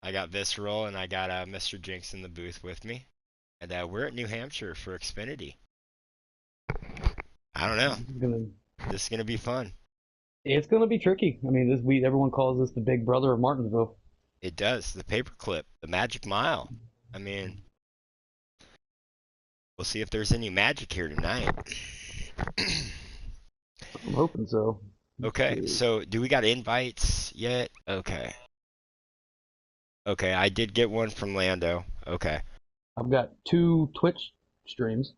I got Visceral and I got Mr. Jinx in the booth with me, and we're at New Hampshire for Xfinity. I don't know. Gonna, This is gonna be fun. it's gonna be tricky. I mean, everyone calls this the Big Brother of Martinsville. It does. The paperclip, the Magic Mile. I mean, we'll see if there's any magic here tonight. I'm hoping so. Let's Okay, see. so do we got invites yet? Okay. Okay, I did get one from Lando. Okay. I've got two Twitch streams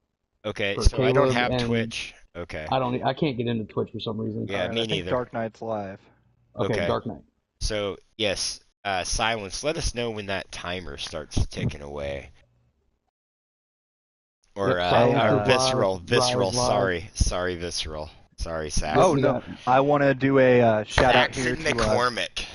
Okay, for so I don't Caleb, have and Twitch. Okay. I can't get into Twitch for some reason. Yeah, Alright, I me think neither. Dark Knight's live. Okay, Okay. Dark Knight. So, yes, Silence, let us know when that timer starts ticking away. Or, Yep, Silence Hey, is Visceral, live. Visceral, Rise live. sorry, Visceral. Sorry, Yep, Oh Sax. we no, got. I want to do a shout out here Saxon to McCormick.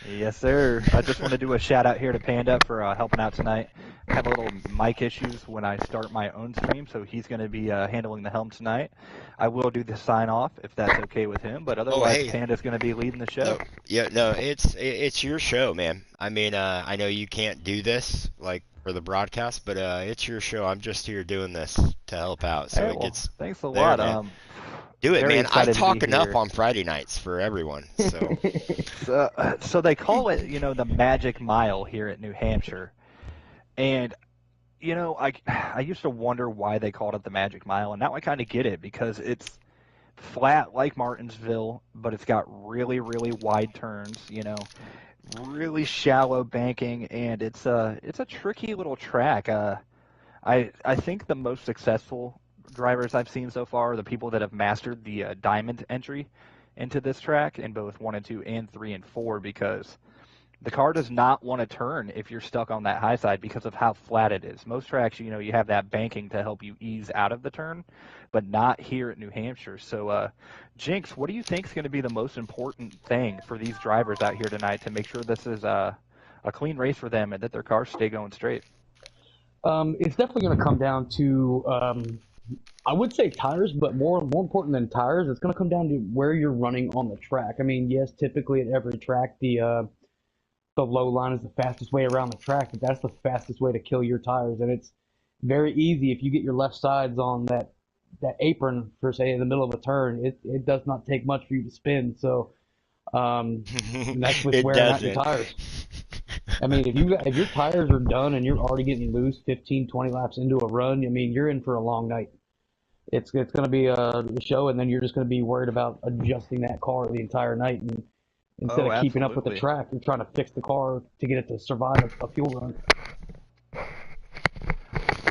yes sir. I just want to do a shout out here to Panda for helping out tonight. I have a little mic issues when I start my own stream, so he's going to be handling the helm tonight. I will do the sign off if that's okay with him, but Oh, otherwise hey. Panda's going to be leading the show. No, yeah, no, it's your show, man. I mean, I know you can't do this like for the broadcast, but it's your show. I'm just here doing this to help out, so Hey, it well, gets thanks a there, lot. man. Do it, Very man. I excited to be talk enough here. on Friday nights for everyone, so So they call it, the Magic Mile here at New Hampshire, and I used to wonder why they called it the Magic Mile, and now I kind of get it because it's flat like Martinsville, but it's got really, really wide turns, really shallow banking, and it's a tricky little track. I think the most successful drivers I've seen so far are the people that have mastered the diamond entry into this track in both 1 and 2 and 3 and 4 because the car does not want to turn if you're stuck on that high side because of how flat it is. Most tracks, you have that banking to help you ease out of the turn, but not here at New Hampshire. So, Jinx, what do you think is going to be the most important thing for these drivers out here tonight to make sure this is a clean race for them and that their cars stay going straight? It's definitely going to come down to, I would say tires, but more important than tires, it's going to come down to where you're running on the track. I mean, yes, typically at every track, the low line is the fastest way around the track, but that's the fastest way to kill your tires. And it's very easy if you get your left sides on that apron, per se, in the middle of a turn. It does not take much for you to spin. So that's with it wearing out your doesn't. tires. I mean, if your tires are done and you're already getting loose 15, 20 laps into a run, I mean, you're in for a long night. It's going to be a show, and then you're just going to be worried about adjusting that car the entire night. And instead Oh, of keeping up with the absolutely. track, you're trying to fix the car to get it to survive a fuel run.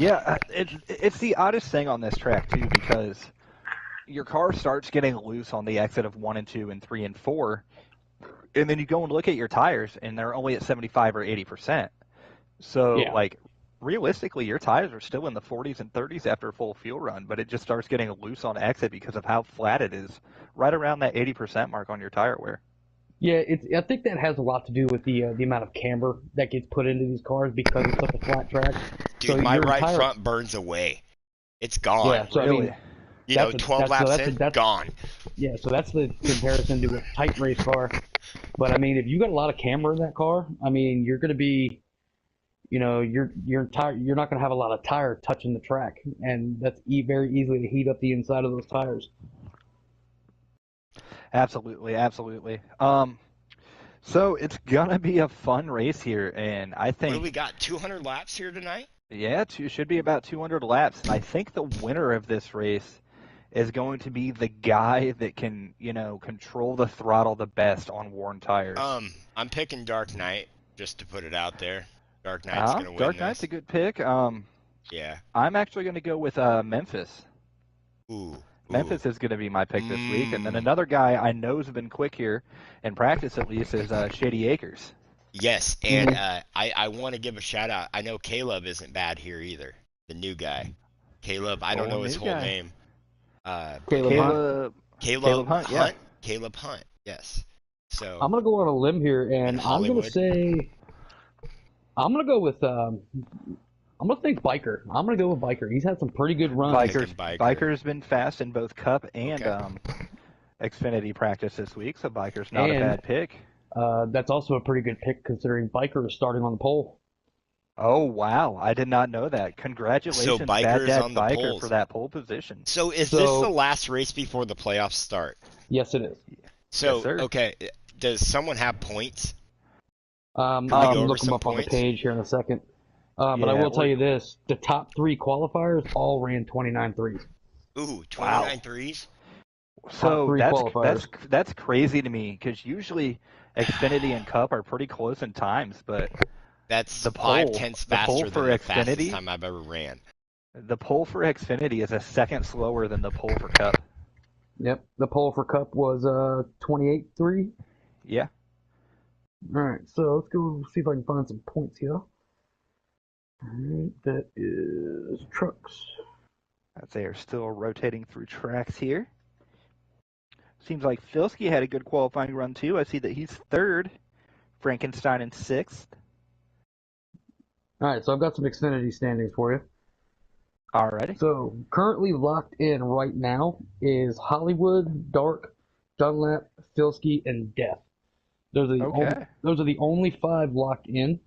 Yeah, it's the oddest thing on this track too because your car starts getting loose on the exit of 1 and 2 and 3 and 4, and then you go and look at your tires and they're only at 75 or 80%. So, Yeah. like, realistically, your tires are still in the 40s and 30s after a full fuel run, but it just starts getting loose on exit because of how flat it is, right around that 80% mark on your tire wear. Yeah, I think that has a lot to do with the amount of camber that gets put into these cars because it's such a flat track. So Dude, my your right entire front burns away. It's gone. yeah. So I Really? mean, You know, 12 laps in, that's gone. yeah. So that's the comparison to a tight race car. But I mean, if you got a lot of camber in that car, I mean, you're going to be, you're not going to have a lot of tire touching the track, and that's very easily to heat up the inside of those tires. Absolutely, absolutely. So it's gonna be a fun race here, and I What do we think, got? 200 laps here tonight? yeah, should be about 200 laps, and I think the winner of this race is going to be the guy that can, control the throttle the best on worn tires. I'm picking Dark Knight, just to put it out there. Dark Knight's gonna win Dark Knight's a this. good pick. Yeah. I'm actually going to go with Memphis. Ooh. Ooh. Memphis is going to be my pick this week, and then Mm. another guy I know has been quick here in practice at least is Shady Acres. Yes, and Hmm. I want to give a shout out. I know Caleb isn't bad here either. The new guy. Caleb, I don't Oh, know his new whole guy, name. Caleb Hunt. Caleb Caleb Hunt. Yeah. Hunt? Caleb Hunt, yes. So, I'm gonna go on a limb here, in and Hollywood. I'm gonna go with I'm gonna think Biker. I'm gonna go with Biker. He's had some pretty good runs. Picking Biker. Biker's been fast in both Cup and Okay. Xfinity practice this week, so Biker's not a And bad pick. That's also a pretty good pick considering Biker is starting on the pole. Oh, wow. I did not know that. So Congratulations, Bad Biker's Dad on the Biker, for poles. that pole position. So is this the So, last race before the playoffs start? yes, it is. Yes, So, sir. okay, does someone have points? Can we I go can over look them some up on the points? page here in a second. But I Yeah, will tell you this: the top 3 qualifiers all ran 29 threes. Ooh, wow. 29 threes? Top So three qualifiers. that's crazy to me because usually Xfinity and Cup are pretty close in times, but That's the five pole tenths the pole faster for than the fastest Xfinity time I've ever ran. the pole for Xfinity is a second slower than the pole for Cup. Yep, the pole for Cup was 28-3. Yeah. All right, so let's go see if I can find some points here. All right, that is trucks. They are still rotating through tracks here. Seems like Filski had a good qualifying run too. I see that he's third, Frankenstein in sixth. All right, so I've got some Xfinity standings for you. Alrighty. So currently locked in right now is Hollywood, Dark, Dunlap, Filski, and Death. Okay. Those are the only 5 locked in.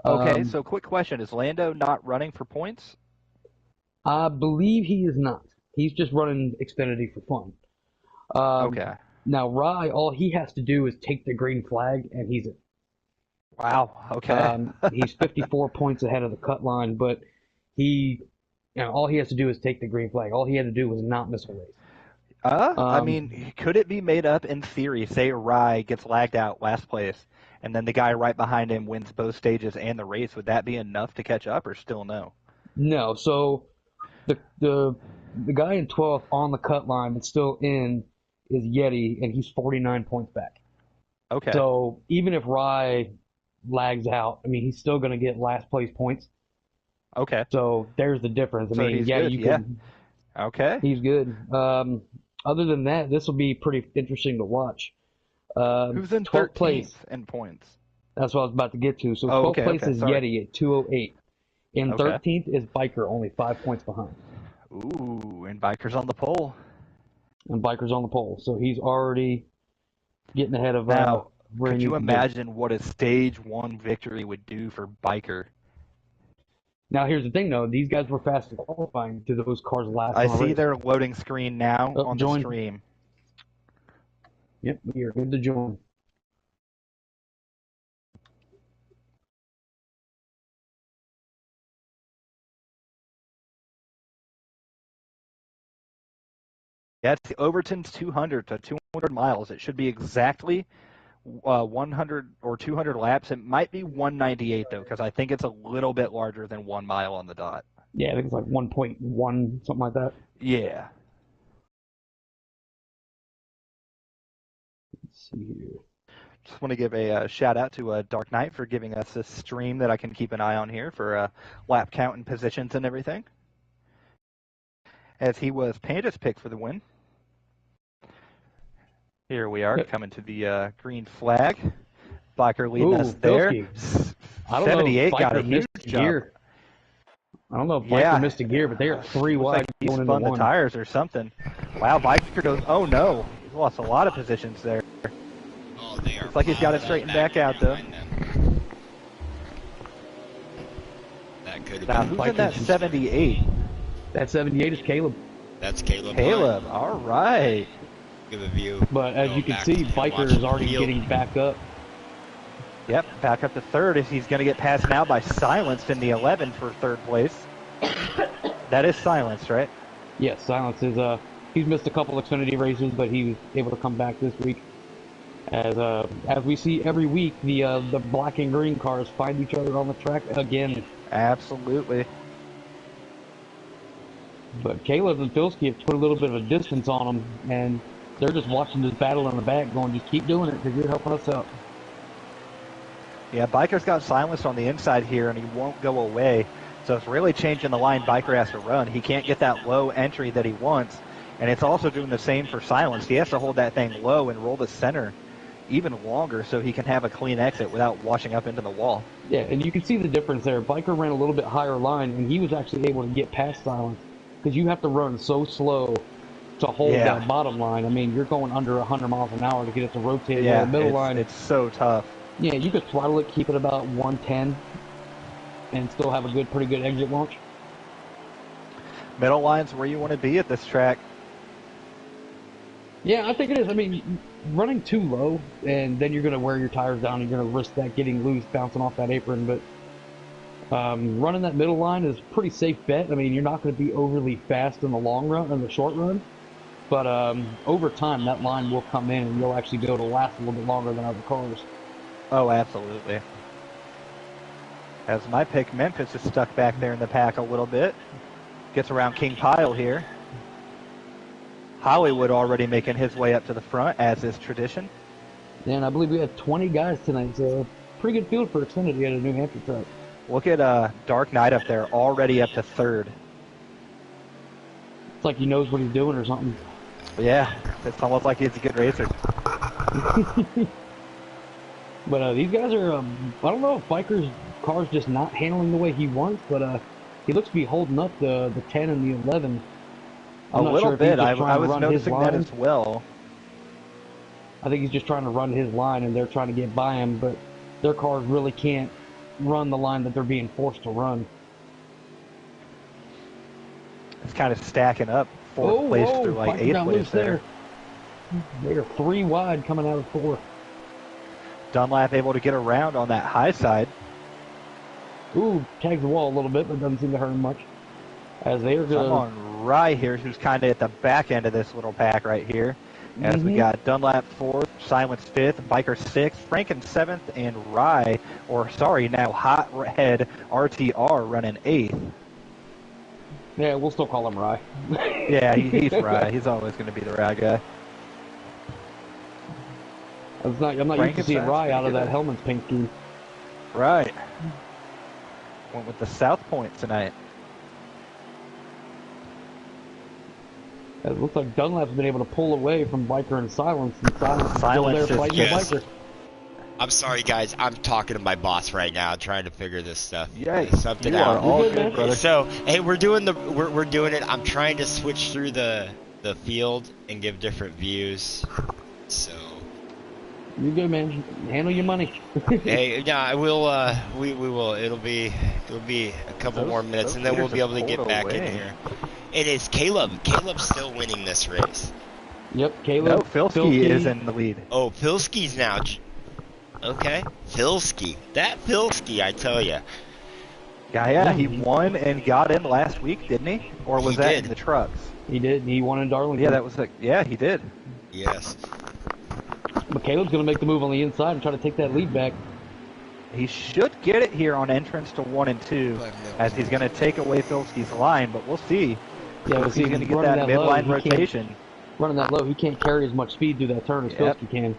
Okay, so quick question. Is Lando not running for points? I believe he is not. He's just running Xfinity for fun. Okay. Now Rye, all he has to do is take the green flag, and he's in. Wow. Okay. He's 54 points ahead of the cut line, but all he has to do is take the green flag. All he had to do was not miss a race. I Um, mean, could it be made up in theory? Say Rye gets lagged out last place, and then the guy right behind him wins both stages and the race. Would that be enough to catch up, or still no? no, so the guy in 12th on the cut line that's still in is Yeti, and he's 49 points back. Okay. So even if Rye lags out, I mean, he's still going to get last place points. Okay. So there's the difference. I So mean, he's yeah, good. you Yeah. can. Okay. He's good. Other than that, this will be pretty interesting to watch. Who's in 12th 13th place. in points? That's what I was about to get to. So Oh, 12th okay. place Okay. is Sorry. Yeti at 208. In Okay. 13th is Biker, only 5 points behind. Ooh, and Biker's on the pole. And Biker's on the pole. So he's already getting ahead of Now, where he could you needs to be. imagine what a stage 1 victory would do for Biker? Now, here's the thing, though. These guys were fast in qualifying to those cars last I on the see race. their loading screen now on the join. stream. Yep, you're good to join. Yeah, it's the Overton's 200 to 200 miles. It should be exactly 100 or 200 laps. It might be 198, though, because I think it's a little bit larger than 1 mile on the dot. Yeah, I think it's like 1.1, something like that. Yeah. Let's see here. Just want to give a shout out to Dark Knight for giving us this stream that I can keep an eye on here for lap count and positions and everything. As he was Panda's pick for the win. Here we are coming to the green flag. Biker leading us there. I don't know if 78 got a Biker missed huge a jump. gear. I don't know if Biker missed a gear, but they are 3 Looks wide like he going spun into the 1. tires or something. Wow, Biker goes, oh no. He's lost a lot of positions there. Oh, they are. Looks like he's got it straightened back out, though. That could have Now, been. who's in that 78? That 78 is Caleb. That's Caleb. Caleb, all right. Give a view. But as you can see, Biker is already getting back up. Yep, back up to third. If he's going to get passed now by Silenced in the 11 for third place. That is Silenced, right? Yes, Silence is he's missed a couple Xfinity races, but he was able to come back this week. As we see every week, the black and green cars find each other on the track again. Absolutely. But Caleb and Filski have put a little bit of a distance on them, and they're just watching this battle in the back, going, "Just keep doing it, because you're helping us out." Yeah, Biker's got Silenced on the inside here, and he won't go away. So it's really changing the line Biker has to run. He can't get that low entry that he wants, and it's also doing the same for Silenced. He has to hold that thing low and roll the center even longer so he can have a clean exit without washing up into the wall. Yeah, and you can see the difference there. Biker ran a little bit higher line, and he was actually able to get past Silence, because you have to run so slow to hold Yeah. that bottom line. I mean, you're going under 100 miles an hour to get it to rotate. Yeah, The middle line, it's so tough. yeah, you could throttle it, keep it about 110, and still have a pretty good exit launch. Middle line's where you want to be at this track. Yeah, I think it is. I mean, running too low, and then you're going to wear your tires down. You're going to risk that getting loose, bouncing off that apron. But running that middle line is a pretty safe bet. I mean, you're not going to be overly fast in the long run, in the short run. But over time, that line will come in, and you'll actually be able to last a little bit longer than other cars. Oh, absolutely. As my pick, Memphis is stuck back there in the pack a little bit. Gets around King Pile here. Hollywood already making his way up to the front, as is tradition. And I believe we had 20 guys tonight, so pretty good field for Xfinity at a New Hampshire track. Look at Dark Knight up there, already up to third. It's like he knows what he's doing or something. Yeah, it's almost like he's a good racer. But these guys are, I don't know if Biker's car's just not handling the way he wants, but he looks to be holding up the 10 and the 11. A little bit. I was noticing that as well. I think he's just trying to run his line, and they're trying to get by him, but their cars really can't run the line that they're being forced to run. It's kind of stacking up. Fourth place through like Biker 8th got place loose there. They are 3 wide coming out of 4. Dunlap able to get around on that high side. Ooh, tags the wall a little bit, but doesn't seem to hurt him much. As they are I'm on Rye here, who's kind of at the back end of this little pack right here. As we got Dunlap 4th, Silence 5th, Biker 6th, Franken 7th, and Rye, now Hothead RTR running 8th. Yeah, we'll still call him Rye. Yeah, he's Rye. He's always going to be the Rye guy. I'm not used to seeing Rye out of that Hellman's paint scheme. Right. Went with the South Point tonight. It looks like Dunlap's been able to pull away from Biker and Silence is still there is fighting just- the Biker. I'm sorry, guys. I'm talking to my boss right now, trying to figure this stuff. Yay, something you out. are all You're good, good, man. brother. So, hey, we're doing it. I'm trying to switch through the field and give different views. So, You're good, man. Handle your money. hey, yeah, I will. We will. It'll be a couple more minutes, and then we'll be able to get back in here. It is Caleb. Caleb's still winning this race. Yep, No, Caleb. Filski is in the lead. Oh, Pilski's now. Okay, Filski. That Filski, I tell you. Yeah, he won and got in last week, didn't he? Or was He that did. in the trucks? He did. He won in Darlington. Yeah, that was he did. Yes. But Caleb's going to make the move on the inside and try to take that lead back. He should get it here on entrance to 1 and 2, as he's going to take away Filski's line, but we'll see. Yeah, If he's going to get that midline rotation. Running that low, he can't carry as much speed through that turn as Yep. Pilski can.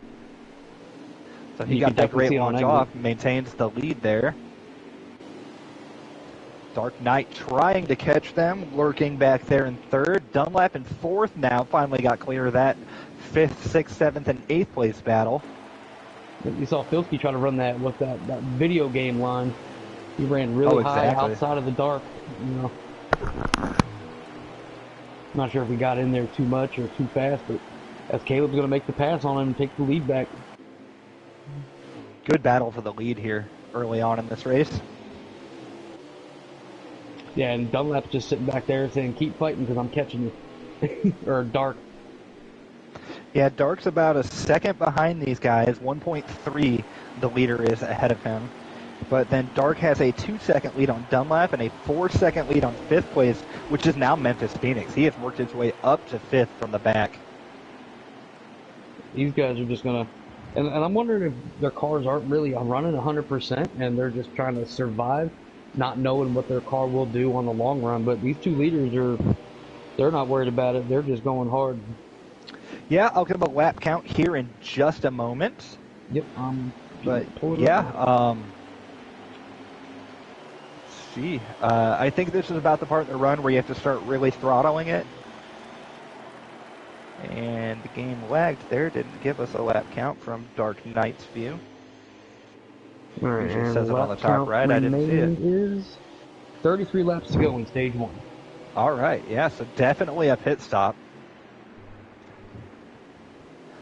So he You got can that definitely great see on launch exit. off, maintains the lead there. Dark Knight trying to catch them, lurking back there in 3rd. Dunlap in 4th now, finally got clear of that 5th, 6th, 7th, and 8th place battle. You saw Filski try to run that video game line. He ran really high exactly. outside of the dark. You know. Not sure if he got in there too much or too fast, but as Caleb's going to make the pass on him and take the lead back. Good battle for the lead here early on in this race. Yeah, and Dunlap's just sitting back there saying, "Keep fighting because I'm catching you." Or Dark. Yeah, Dark's about a second behind these guys. 1.3 the leader is ahead of him. But then Dark has a 2-second lead on Dunlap and a 4-second lead on 5th place, which is now Memphis Phoenix. He has worked his way up to 5th from the back. These guys are just going to... And I'm wondering if their cars aren't really running 100% and they're just trying to survive, not knowing what their car will do on the long run. But these two leaders they're not worried about it. They're just going hard. Yeah, I'll give him a lap count here in just a moment. Yep. But yeah, see, I think this is about the part of the run where you have to start really throttling it. And the game lagged there, didn't give us a lap count from Dark Knight's view. All right, Usually and says it on the lap top count right, I didn't see it. remaining is 33 laps to go in stage 1. All right, yeah, so definitely a pit stop.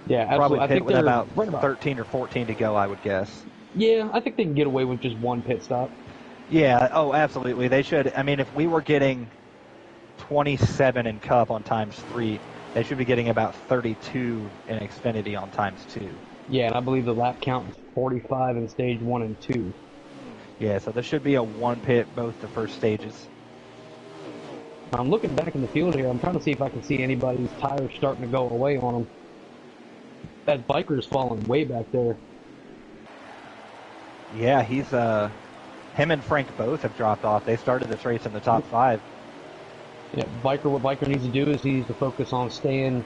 Yeah, Probably absolutely. I pit think with they're about right about. 13 or 14 to go, I would guess. Yeah, I think they can get away with just one pit stop. Yeah, oh, absolutely. They should. I mean, if we were getting 27 in Cup on ×3, they should be getting about 32 in Xfinity on ×2. Yeah, and I believe the lap count is 45 in stage 1 and 2. Yeah, so there should be a one pit both the first stages. I'm looking back in the field here. I'm trying to see if I can see anybody's tires starting to go away on them. That biker's falling way back there. Yeah, he's him and Frank both have dropped off. They started this race in the top 5. Yeah, what Biker needs to do is he needs to focus on staying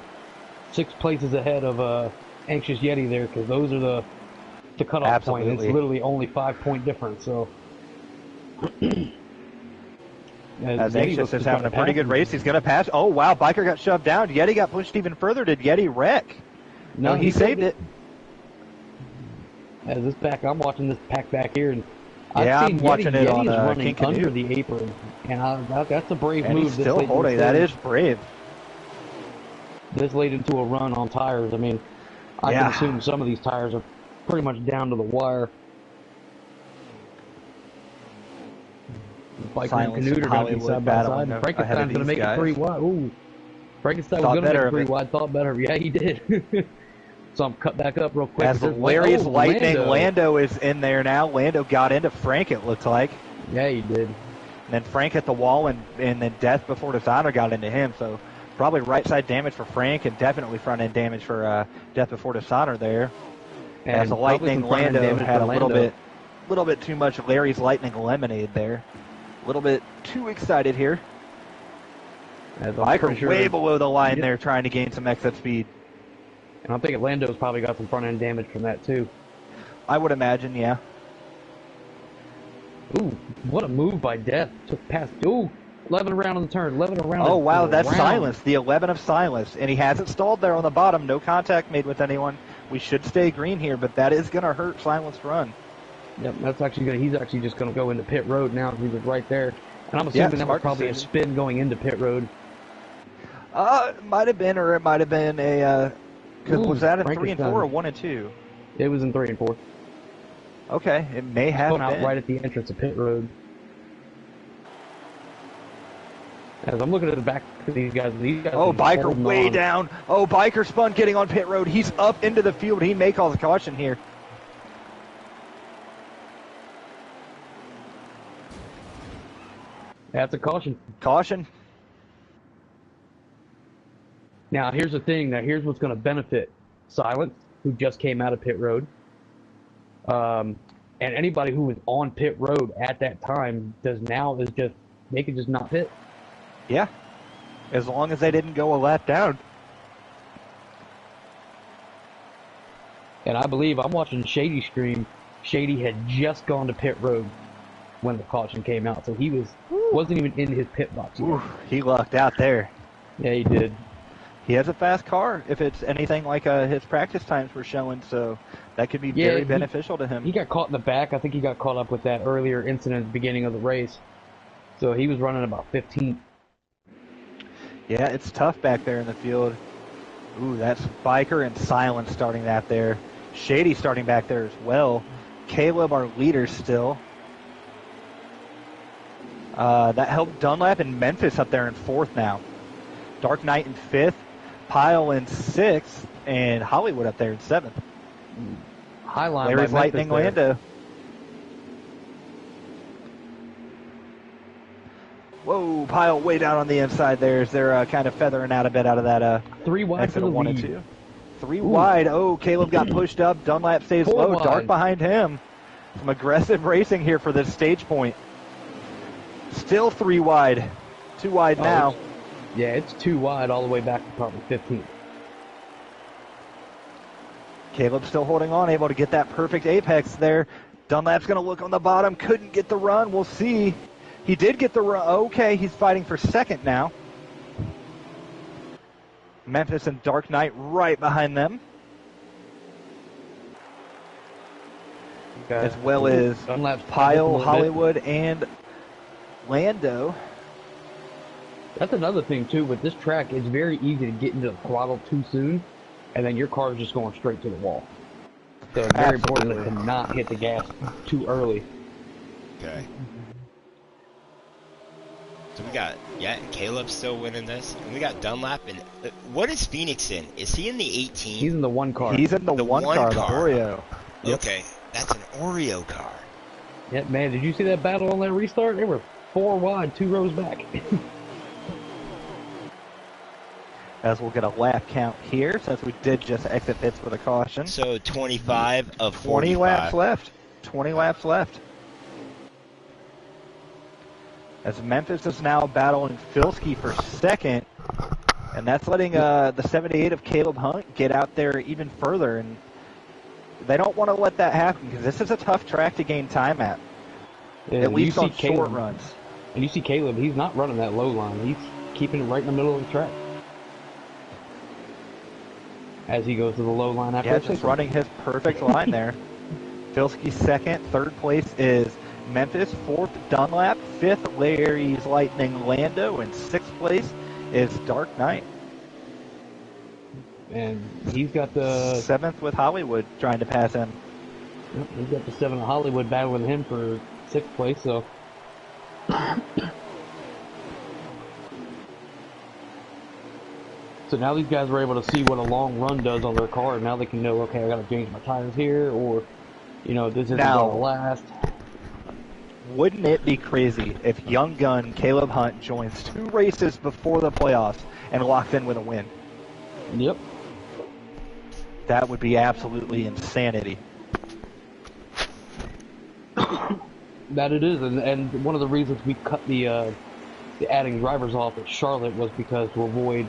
6 places ahead of Anxious Yeti there, because those are the cutoff point. It's literally only 5-point difference. So as Anxious is having a pretty good race, he's going to pass. Oh wow, Biker got shoved down. Yeti got pushed even further. Did Yeti wreck? No, he saved it. As this back, I'm watching this pack back here, and I'm watching it on running King under the apron, and that's a brave move. He's still holding. That is brave. This late into a run on tires. I mean, I can assume some of these tires are pretty much down to the wire. Biker and Canute are going to be side by side. And Frankenstein's going to make it 3 wide. Ooh, Frankenstein was going to make it 3 wide. Thought better. Yeah, he did. So I'm cut back up real quick. As Larry's lightning, Lando is in there now. Lando got into Frank, it looks like. Yeah, he did. And then Frank hit the wall, and then Death Before Dishonor got into him. So probably right side damage for Frank, and definitely front end damage for Death Before Dishonor there. And as the lightning, Lando had a little bit too much Larry's lightning lemonade there. A little bit too excited here. Biker way below the line there, trying to gain some exit speed. And I'm thinking Lando's probably got some front end damage from that too. I would imagine, yeah. Ooh, what a move by Death. Took past. Ooh, 11 around on the turn. 11 around. Oh wow, that's silence. The 11 of silence, and he hasn't stalled there on the bottom. No contact made with anyone. We should stay green here, but that is going to hurt Silenced run. Yep, that's actually going. He's actually just going to go into pit road now. He was right there, and I'm assuming that was probably a spin going into pit road. It might have been, or it might have been a. Was that in 3 and 4 or 1 and 2? It was in 3 and 4. Okay, it may have been. Out right at the entrance of pit road. As I'm looking at the back of these guys oh, Biker way down. Oh, Biker spun getting on pit road. He's up into the field. He may call the caution here. That's a caution. Caution. Now, here's the thing. Now, here's what's going to benefit Silence, who just came out of pit road. And anybody who was on pit road at that time they can just not pit. Yeah. As long as they didn't go a lap down. And I believe I'm watching Shady stream. Shady had just gone to pit road when the caution came out, so he wasn't even in his pit box yet. Ooh, he lucked out there. Yeah, he did. He has a fast car, if it's anything like his practice times were showing, so that could be very beneficial to him. He got caught in the back. I think he got caught up with that earlier incident at the beginning of the race. So he was running about 15th. Yeah, it's tough back there in the field. Ooh, that's Biker and Silence starting that there. Shady starting back there as well. Caleb, our leader still. That helped Dunlap and Memphis up there in 4th now. Dark Knight in 5th. Pyle in 6th, and Hollywood up there in 7th. Highline Larry's Lightning Lando. Whoa, Pyle way down on the inside there as they're kind of feathering out a bit out of that 3 wide for the 1 lead. and 2. 3 wide. Oh, Caleb got pushed up. Dunlap stays low. Wide. Dark behind him. Some aggressive racing here for this stage point. Still 3 wide. 2 wide now. Yeah, it's 2 wide all the way back to probably 15th. Caleb still holding on, able to get that perfect apex there. Dunlap's going to look on the bottom, couldn't get the run. We'll see. He did get the run. Okay, he's fighting for 2nd now. Memphis and Dark Knight right behind them. As well as Pyle, Hollywood, and Lando. That's another thing, too. With this track, it's very easy to get into the throttle too soon. and then your car is just going straight to the wall. So it's very important Absolutely. to not hit the gas too early. Okay. So we got, Caleb's still winning this. And we got Dunlap. And what is Phoenix in? Is he in the 18? He's in the one car. He's in the one car, the Oreo. Yep. Okay, that's an Oreo car. Yeah, man, did you see that battle on that restart? They were 4 wide, 2 rows back. As we'll get a lap count here, since we did just exit pits with a caution. So 25 of 45. 20 laps left. 20 laps left. As Memphis is now battling Filski for second, and that's letting the 78 of Caleb Hunt get out there even further, and they don't want to let that happen because this is a tough track to gain time at least on short runs. And you see Caleb, he's not running that low line. He's keeping it right in the middle of the track. As he goes to the low line after just running his perfect line there. Filski second. Third place is Memphis. Fourth, Dunlap. Fifth, Larry's Lightning Lando. And sixth place is Dark Knight. And he's got the... Seventh with Hollywood trying to pass him. Yep, he's got the 7 of Hollywood battling him for 6th place, so... So now these guys are able to see what a long run does on their car, and now they can know, okay, I got to change my tires here, or, you know, this isn't going to last. Wouldn't it be crazy if young gun Caleb Hunt joins 2 races before the playoffs and locks in with a win? Yep. That would be absolutely insanity. That it is, and one of the reasons we cut the adding drivers off at Charlotte was because to avoid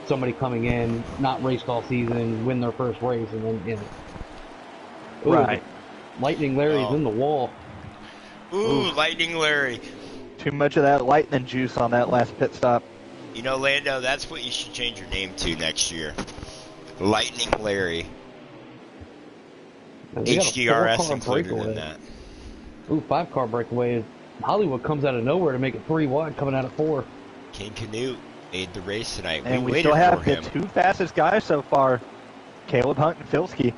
somebody coming in, not raced all season, win their first race, and then, you know. Ooh, Right. Lightning Larry's in the wall. Ooh, Lightning Larry. Too much of that lightning juice on that last pit stop. You know, Lando, that's what you should change your name to next year. Lightning Larry. HDRS included in that. Ooh, 5-car breakaway. Hollywood comes out of nowhere to make it 3 wide, coming out of 4. King Canute made the race tonight. And we waited still have for the him. 2 fastest guys so far, Caleb Hunt and Filski.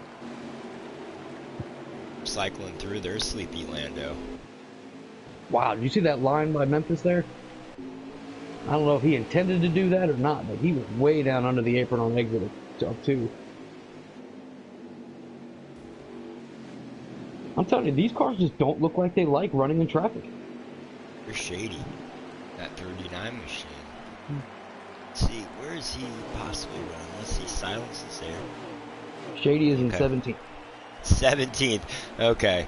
Cycling through their sleepy Lando. Wow, did you see that line by Memphis there? I don't know if he intended to do that or not, but he was way down under the apron on exit of 2. I'm telling you, these cars just don't look like they like running in traffic. They're shady. That 39 machine. Let's see, where is he possibly running? Let's see, Silence is there. Shady is in Okay. 17th. 17th. Okay.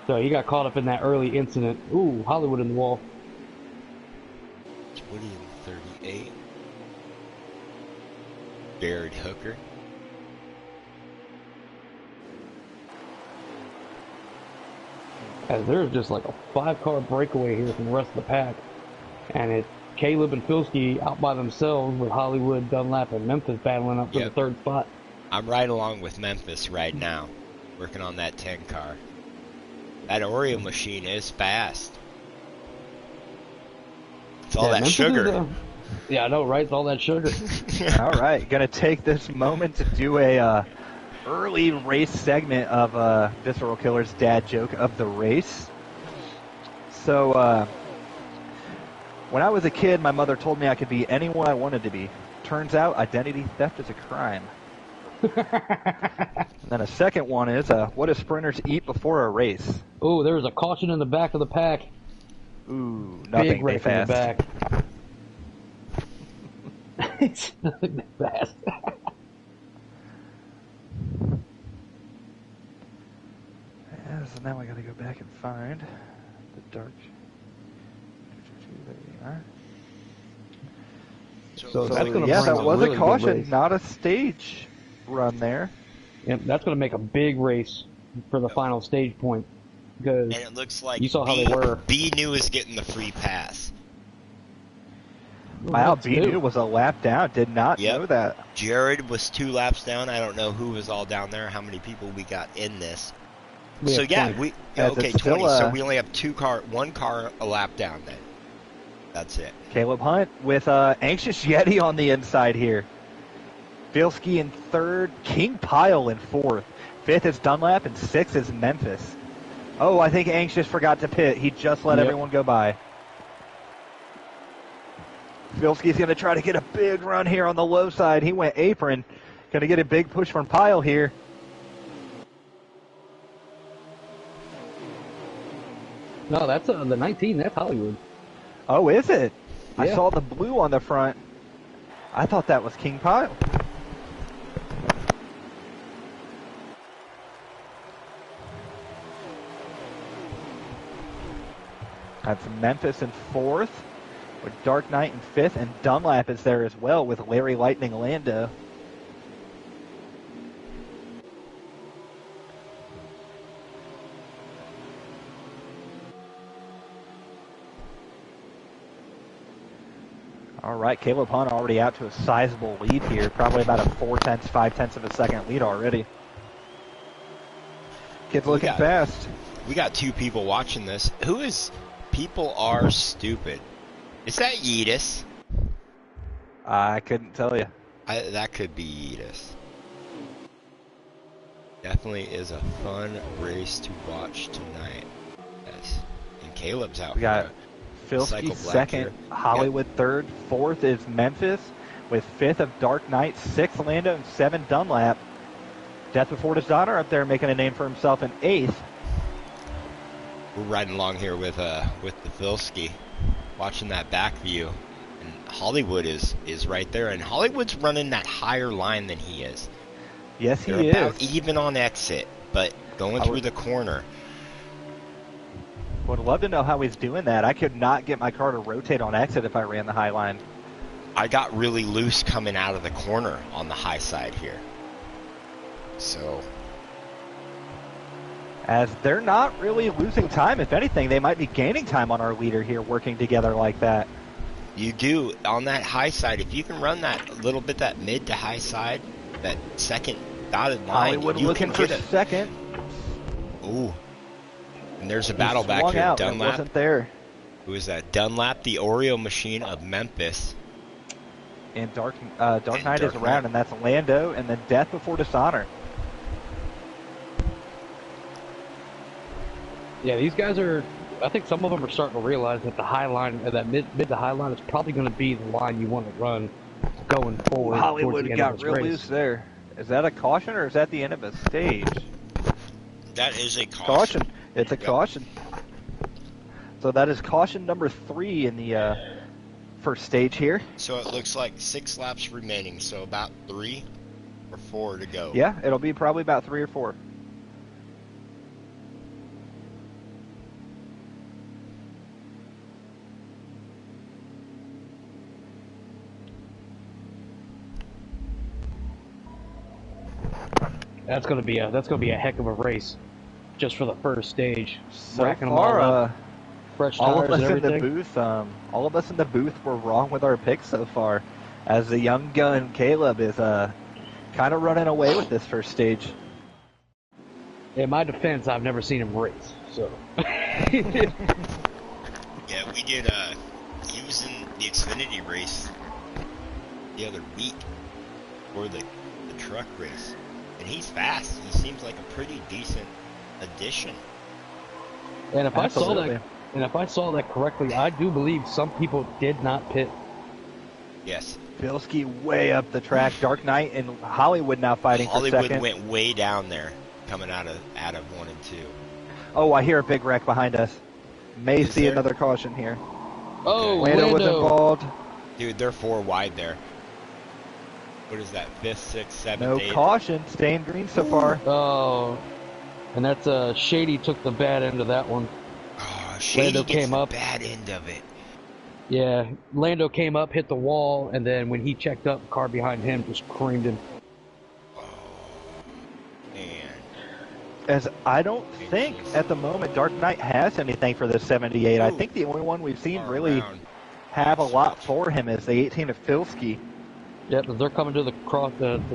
So he got caught up in that early incident. Ooh, Hollywood in the wall. Woody in 38. Jared Hooker. As there's just like a 5-car breakaway here from the rest of the pack. And it's Caleb and Filski out by themselves with Hollywood, Dunlap, and Memphis battling up for the 3rd spot. I'm right along with Memphis right now, working on that 10 car. That Oreo machine is fast. It's all that Memphis sugar. Yeah, I know, right? It's all that sugar. All right, going to take this moment to do a early race segment of Visceral Killer's dad joke of the race. So, when I was a kid, my mother told me I could be anyone I wanted to be. Turns out identity theft is a crime. Then a second one is, what do sprinters eat before a race? Ooh, there's a caution in the back of the pack. Ooh, Big nothing race in the fast. back. It's nothing but fast. Yeah, so now I got to go back and find the dark. There we are. So that's going to yeah, bring that was really a good caution, race. not a stage run there. Yep, that's going to make a big race for the final stage point. Because And it looks like you saw how they were. B knew was getting the free pass. Wow, That's B2 new. was a lap down. Did not Yep. know that. Jared was 2 laps down. I don't know who was all down there, how many people we got in this. We So have yeah, 20. As okay, it's still, 20. So we only have 1 car a lap down then. That's it. Caleb Hunt with Anxious Yeti on the inside here. Bilski in third, King Pile in fourth. Fifth is Dunlap, and sixth is Memphis. Oh, I think Anxious forgot to pit. He just let everyone go by. Bilski's going to try to get a big run here on the low side. He went apron. Going to get a big push from Pile here. No, that's the 19. That's Hollywood. Oh, is it? Yeah. I saw the blue on the front. I thought that was King Pile. That's Memphis in fourth, with Dark Knight in fifth, and Dunlap is there as well with Larry Lightning Lando. All right, Caleb Hunt already out to a sizable lead here, probably about a 0.4, 0.5 of a second lead already. Kid's looking fast. We got two people watching this. Who is People Are Stupid? Is that Yeetus? I couldn't tell you. That could be Yeetus. Definitely is a fun race to watch tonight. Yes. And Caleb's out. We got Filsky second, Hollywood third, fourth is Memphis, with fifth of Dark Knight, sixth Lando, and seven Dunlap. Death Before Dishonor up there making a name for himself in eighth. We're riding along here with the Filsky, watching that back view, and Hollywood is right there, and Hollywood's running that higher line than he is. Yes, he They're is. about even on exit, but going through the corner. Would love to know how he's doing that. I could not get my car to rotate on exit if I ran the high line. I got really loose coming out of the corner on the high side here. So, as they're not really losing time. If anything, they might be gaining time on our leader here working together like that. You do, on that high side, if you can run that little bit, that mid to high side, that second dotted line, Hollywood you looking can for get second. Ooh. And there's a battle back swung here. out, Dunlap. wasn't there. Who is that? Dunlap, the Oreo machine of Memphis. And Dark Knight is around, and that's Lando, and then Death Before Dishonor. Yeah, these guys are. I think some of them are starting to realize that the high line, that mid to high line, is probably going to be the line you want to run going forward. Hollywood got real race. loose there. Is that a caution or is that the end of a stage? That is a caution. Caution. It's a caution. So that is caution number 3 in the first stage here. So it looks like 6 laps remaining, so about 3 or 4 to go. Yeah, it'll be probably about 3 or 4. That's gonna be a heck of a race, just for the first stage. So Racking them far, all up. Fresh all tires of us and in the everything. booth, all of us in the booth were wrong with our picks so far, as the young gun Caleb is kind of running away with this first stage. In my defense, I've never seen him race, so. Yeah, we did, he was in the Xfinity race the other week, or the truck race, and he's fast. He seems like a pretty decent addition. And if Absolutely. I saw that correctly, I do believe some people did not pit. Yes. Bilski way up the track. Dark Knight and Hollywood now fighting for Hollywood second. went way down there, coming out of 1 and 2. Oh, I hear a big wreck behind us. May Is see there? another caution here. Oh, Lando was involved. Dude, they're 4 wide there. What is that? 5th, 6th, 7th, No 8th? caution. Staying green so far. Oh, and that's Shady took the bad end of that one. Oh, Shady Lando gets came the up. bad end of it. Yeah, Lando came up, hit the wall, and then when he checked up, car behind him just creamed him. Oh, man. As I don't think at the moment Dark Knight has anything for this 78. I think the only one we've seen Far really around. have a lot for him is the 18 of Filski. Yep, as they're coming to the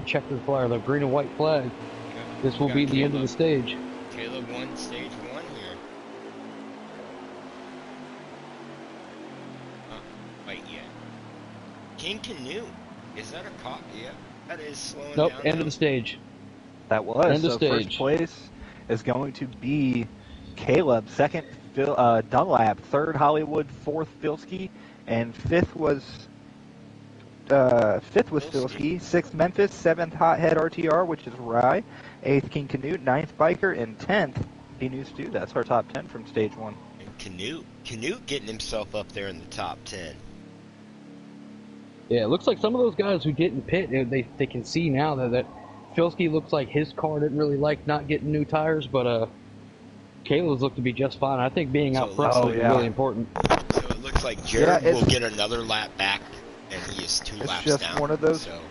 checkered flag, the green and white flag. This will Got be the end of Caleb. the stage. Caleb won stage 1 here. Wait, yeah. King Canoe. Is that a cop? Yeah. That is slowing Nope, down. end of the stage. That was. End of So stage. first place is going to be Caleb. Second, Dunlap. Third, Hollywood. Fourth, Filski. And fifth was Filski. Sixth, Memphis. Seventh, Hothead RTR, which is Rye. Eighth, King Canute. Ninth, Biker. And 10th, P-News Stu. That's our top 10 from stage 1. And Canute getting himself up there in the top 10. Yeah, it looks like some of those guys who didn't pit, they can see now that Filski looks like his car didn't really like not getting new tires, but Caleb's looked to be just fine. I think being out front is really important. So it looks like Jared will get another lap back, and he is 2 laps down. It's just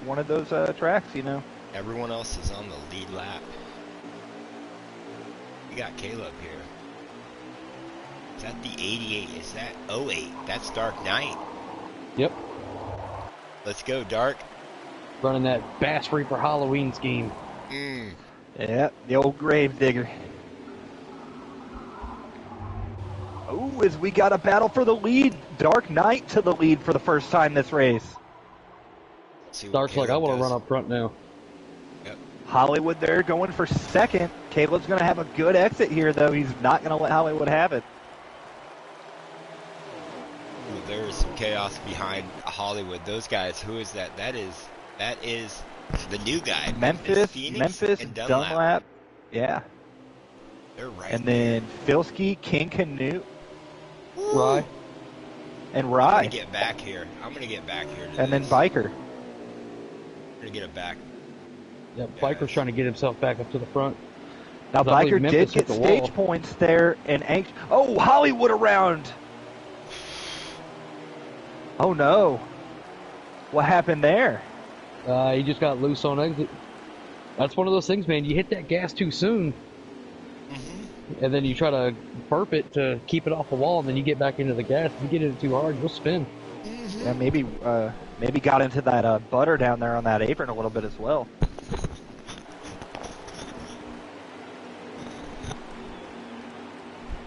one of those tracks, you know. Everyone else is on the lead lap. We got Caleb here. Is that the 88? Is that 08? That's Dark Knight. Yep. Let's go, Dark. Running that Bass Reaper Halloween scheme. Yeah, the old grave digger. Oh, as we got a battle for the lead. Dark Knight to the lead for the first time this race. Dark's like, I want to run up front now. Yep. Hollywood there going for second. Caleb's going to have a good exit here, though. He's not going to let Hollywood have it. Ooh, there is some chaos behind Hollywood. Those guys, who is that? That is the new guy. Memphis, and Dunlap. Yeah. They're right. And then Filski, King Canute. Rye. And Rye. I'm going to get back here. And then Biker. I'm going to get it back. Yeah, Biker's trying to get himself back up to the front. Now, Biker did get stage points there. And Hollywood around. Oh, no. What happened there? He just got loose on exit. That's one of those things, man. You hit that gas too soon, and then you try to burp it to keep it off the wall, and then you get back into the gas. If you get in it too hard, you'll spin. Yeah, maybe got into that butter down there on that apron a little bit as well.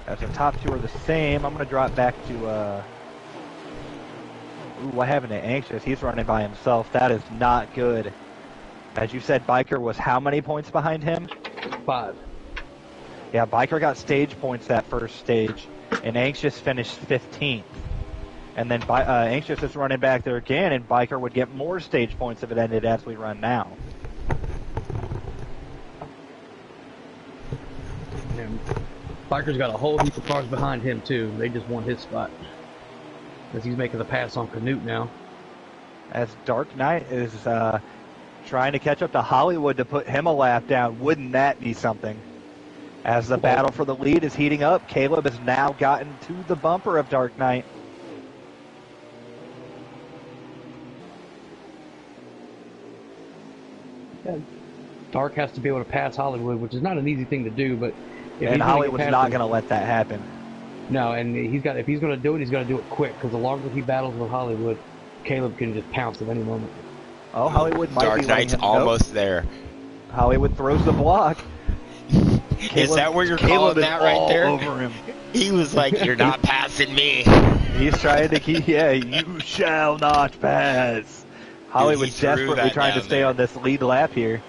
As the top two are the same, I'm going to drop back to... Ooh, what happened to Anxious? He's running by himself. That is not good. As you said, Biker was how many points behind him? 5. Yeah, Biker got stage points that first stage, and Anxious finished 15th. And then Anxious is running back there again, and Biker would get more stage points if it ended as we run now. And Biker's got a whole heap of cars behind him, too. They just want his spot. As he's making the pass on Canute now. As Dark Knight is trying to catch up to Hollywood to put him a lap down. Wouldn't that be something? As the battle for the lead is heating up, Caleb has now gotten to the bumper of Dark Knight. Yeah. Dark has to be able to pass Hollywood, which is not an easy thing to do, but... And Hollywood's not going to let that happen. No, and if he's going to do it, he's got to do it quick, because the longer he battles with Hollywood, Caleb can just pounce at any moment. Oh, Hollywood might Dark be Knight's almost there. Hollywood throws the block. Is that where you're calling that right there? Over him. He was like, "You're not passing me." He's trying to keep, you shall not pass. Hollywood's desperately trying to stay on this lead lap here.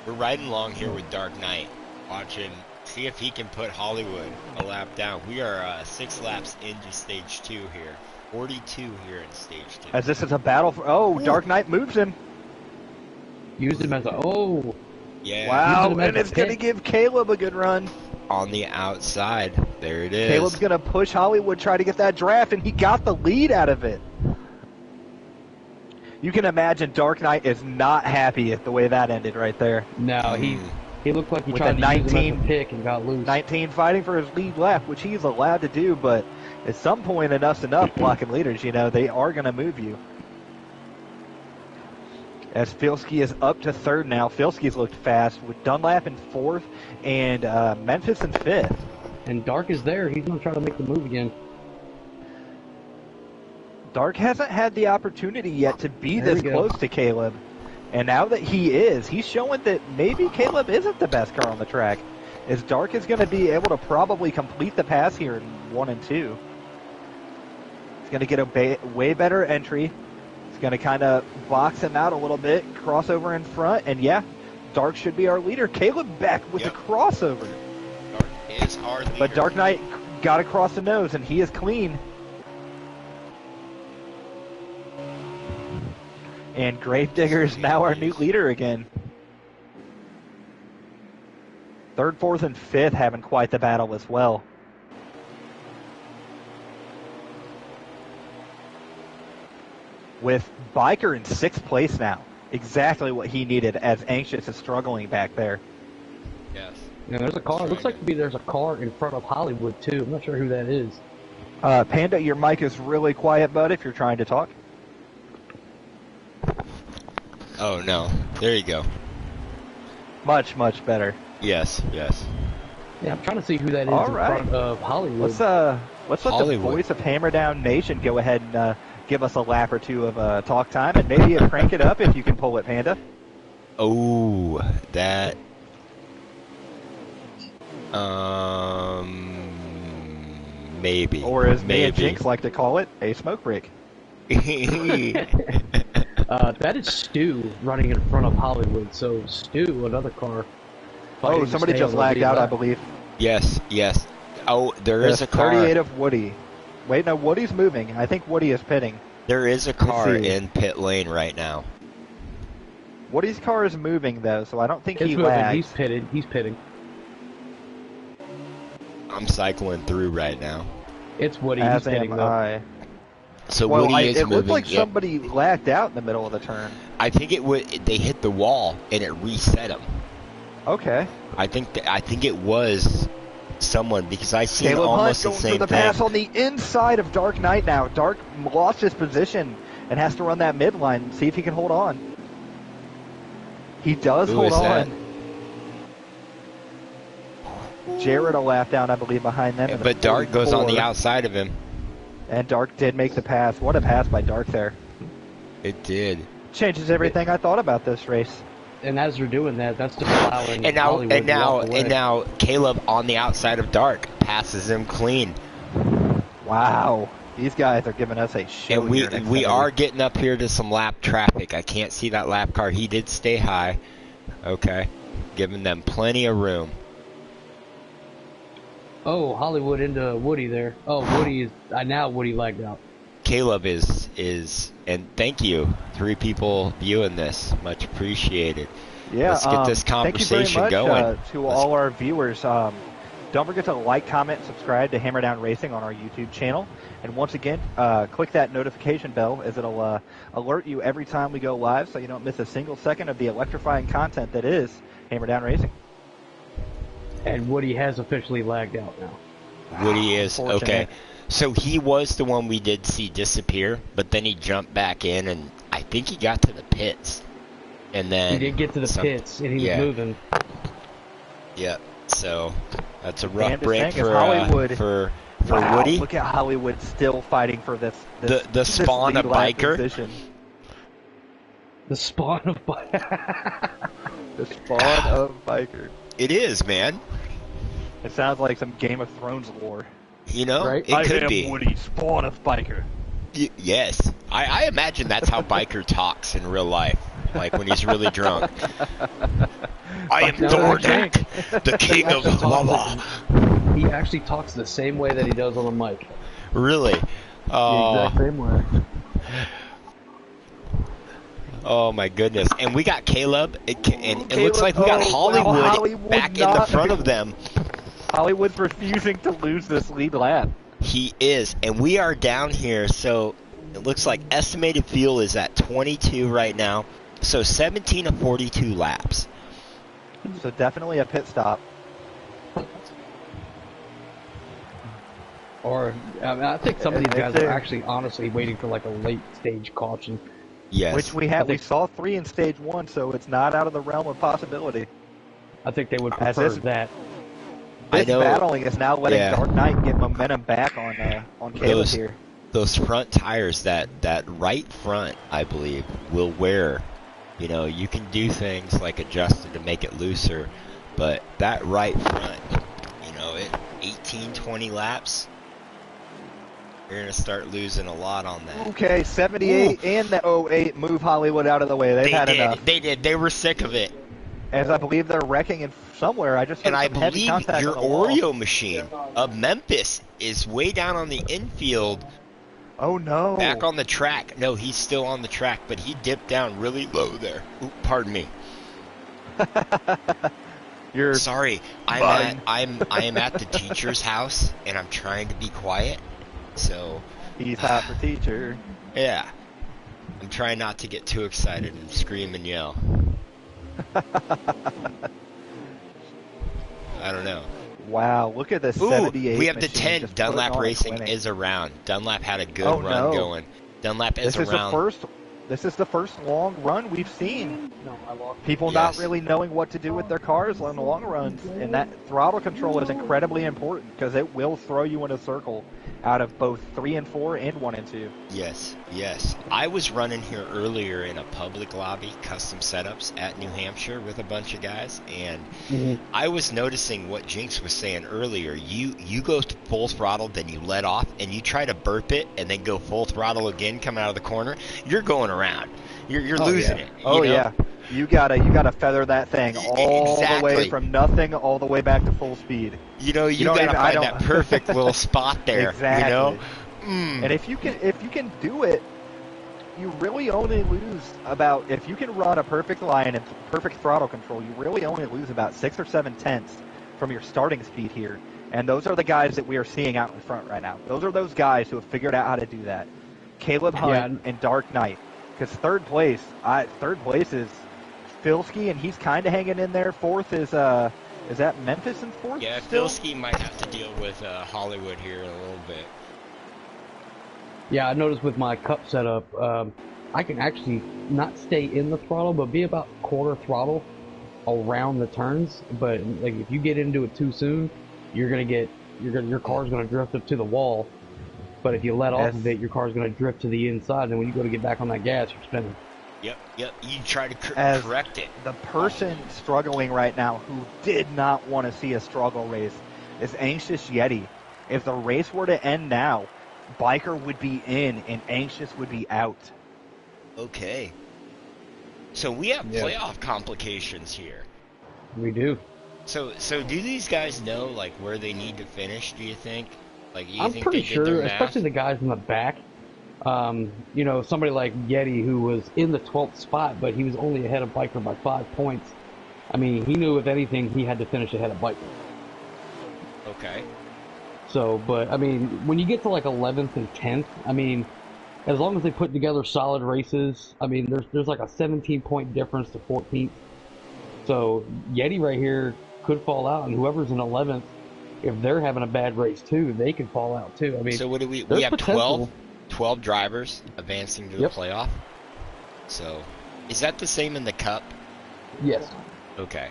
We're riding along here with Dark Knight, watching, see if he can put Hollywood a lap down. We are 6 laps into stage 2 here. 42 here in stage 2. As this is a battle for, Dark Knight moves him. Used him as a, yeah. Wow, and it's going to give Caleb a good run. On the outside. There it is. Caleb's going to push Hollywood, try to get that draft, and he got the lead out of it. You can imagine Dark Knight is not happy at the way that ended right there. No, he looked like he tried to use him as a pick and got loose. 19 fighting for his lead lap, which he's allowed to do, but at some point enough's enough blocking leaders. They are going to move you. As Filski is up to third now. Filski's looked fast with Dunlap in fourth and Memphis in fifth. And Dark is there. He's going to try to make the move again. Dark hasn't had the opportunity yet to be this close to Caleb. And now that he is, he's showing that maybe Caleb isn't the best car on the track. As Dark is going to be able to probably complete the pass here in 1 and 2. He's going to get a way better entry. He's going to kind of box him out a little bit, crossover in front, and yeah, Dark should be our leader. Caleb back with the crossover. Dark is our leader. But Dark Knight got across the nose, and he is clean. And Gravedigger is now our new leader again. Third, fourth, and fifth having quite the battle as well. With Biker in sixth place now. Exactly what he needed, as Anxious is struggling back there. Yes. Yeah, there's a car. It looks like there's a car in front of Hollywood, too. I'm not sure who that is. Panda, your mic is really quiet, bud, if you're trying to talk. Oh, no. There you go. Much, much better. Yes, yes. Yeah, I'm trying to see who that is All in right. front of Hollywood. Let's let Hollywood. the voice of Hammerdown Nation go ahead and give us a lap or two of talk time, and maybe crank it up if you can pull it, Panda. Oh, that... maybe. Or as me and maybe. Jinx like to call it, a smoke break. That is Stu running in front of Hollywood. So Stu, another car. Oh, fighting to somebody stay just on the lagged lead out, I lap. believe. Yes, yes. Oh, there is a car. 38 of Woody. Wait, no, Woody's moving. I think Woody is pitting. There is a car see. in pit lane right now. Woody's car is moving, though, so I don't think It's he moving. lags. He's pitted. He's pitting. I'm cycling through right now. It's Woody. As He's pitting, am though. I. So Well, Woody is it moving. looked like Yep. somebody lagged out in the middle of the turn. I think it would. They hit the wall and it reset them. Okay. I think it was someone because I seen Caleb Hunt almost the going same for the thing. pass on the inside of Dark Knight now. Dark lost his position and has to run that midline and see if he can hold on. He does Who hold is on. that? Jared a lap down, I believe, behind them. in the But Dark goes on the 44. outside of him. And Dark did make the pass. What a pass by Dark there. It did. Changes everything I thought about this race. And as they're doing that, that's just allowing And now, Hollywood to walk away. and now, Caleb on the outside of Dark passes him clean. Wow. These guys are giving us a show. And we here at we Xfinity. are getting up here to some lap traffic. I can't see that lap car. He did stay high. Okay, giving them plenty of room. Oh, Hollywood into Woody there. Oh, Woody is now Woody lagged out. Caleb is, and thank you, 3 people viewing this, much appreciated. Yeah, Let's get this conversation thank you very much, going. to all our viewers. Don't forget to like, comment, subscribe to Hammerdown Racing on our YouTube channel. And once again, click that notification bell as it'll alert you every time we go live so you don't miss a single second of the electrifying content that is Hammerdown Racing. And Woody has officially lagged out now. Woody is Fortunate. okay. So he was the one we did see disappear, but then he jumped back in, and I think he got to the pits. And then He did get to the pits, and he was moving. Yeah. So that's a rough And break for Hollywood. for Wow, Woody. look at Hollywood still fighting for this The spawn lead of lap biker. position. The spawn of The spawn of biker. It is, man. It sounds like some Game of Thrones lore. You know, Right? it could be. Woody, spawn of biker. Yes, I imagine that's how biker talks in real life, like when he's really drunk. I am No, Thordak, the king of lava. He actually talks the same way that he does on the mic. Really? The exact same way. Oh my goodness! And we got Caleb, and it looks like we got Caleb, Hollywood, Hollywood back in the not- front of them. Hollywood's refusing to lose this lead lap. He is, and we are down here. So it looks like estimated fuel is at 22 right now. So 17 of 42 laps. So definitely a pit stop. Or I think some of these guys If are they're- actually honestly waiting for like a late stage caution. Yes. Which we saw 3 in stage 1, so it's not out of the realm of possibility. I think they would As prefer this- that. I This know. battling is now letting Yeah. Dark Knight get momentum back on Caleb Those- here. Those front tires, that right front, I believe, will wear. You know, you can do things like adjust it to make it looser, but that right front, you know, 18, 20 laps, You're gonna start losing a lot on that. Okay, 78 and the 08 move Hollywood out of the way. They've had enough. They did. They were sick of it. As I believe they're wrecking in somewhere. I just heard And I some heavy believe contact your on the wall. Oreo machine of Memphis is way down on the infield. Oh no! Back on the track. No, he's still on the track, but he dipped down really low there. Ooh, pardon me. You're sorry. I am at the teacher's house, and I'm trying to be quiet. So he's hot for teacher. Yeah, I'm trying not to get too excited and scream and yell. I don't know. Wow, look at this 78. We have the 10. machine Dunlap Racing is around. Dunlap had a good run going. Dunlap is around. This is the first long run we've seen. People not really knowing what to do with their cars on the long runs, and that throttle control is incredibly important because it will throw you in a circle out of both 3 and 4 and 1 and 2. Yes, yes. I was running here earlier in a public lobby, custom setups at New Hampshire with a bunch of guys, and I was noticing what Jinx was saying earlier. You go to full throttle, then you let off, and you try to burp it, and then go full throttle again, coming out of the corner. You're going around. You're losing it. Yeah. You gotta feather that thing all the way from nothing all the way back to full speed. You gotta find that perfect little spot there. Exactly. You know? And if you can do it, you really only lose about, if you can run a perfect line and perfect throttle control, you really only lose about 6 or 7 tenths from your starting speed here. And those are the guys that we are seeing out in front right now. Those are those guys who have figured out how to do that. Caleb Hunt and Dark Knight. Because third place is Filski, and he's kind of hanging in there. Fourth is that Memphis in fourth? Yeah, Filski might have to deal with Hollywood here in a little bit. Yeah, I noticed with my cup setup, I can actually not stay in the throttle, but be about quarter throttle around the turns. But like if you get into it too soon, your car's gonna drift up to the wall. But if you let off of it, your car's gonna drift to the inside, and when you go to get back on that gas, you're spinning. Yep. You try to correct it. The person struggling right now who did not want to see a struggle race is Anxious Yeti. If the race were to end now, Biker would be in and Anxious would be out. Okay. So we have playoff complications here. We do. So do these guys know like where they need to finish, do you think? Like I'm pretty sure, especially the guys in the back. Somebody like Yeti, who was in the 12th spot, but he was only ahead of Biker by 5 points. I mean, he knew if anything, he had to finish ahead of Biker. Okay. So, but I mean, when you get to like 11th and 10th, I mean, as long as they put together solid races, I mean, there's like a 17-point difference to 14th. So Yeti right here could fall out, and whoever's in 11th, if they're having a bad race too, they could fall out too. I mean, so what do we have? 12 drivers advancing to the playoff. So, is that the same in the Cup? Yes. Okay.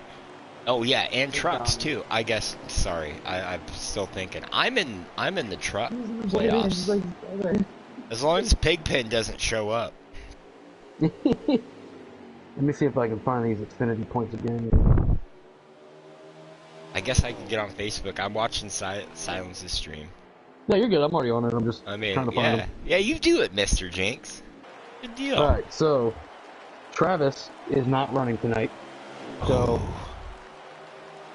Oh yeah, and trucks too. I guess. Sorry, I'm still thinking. I'm in the truck playoffs. As long as Pigpen doesn't show up. Let me see if I can find these Xfinity points again. I guess I can get on Facebook. I'm watching Silence's stream. Yeah, you're good. I'm already on it. I'm just trying to find them. Yeah, you do it, Mr. Jinx. Good deal. All right, so Travis is not running tonight. So,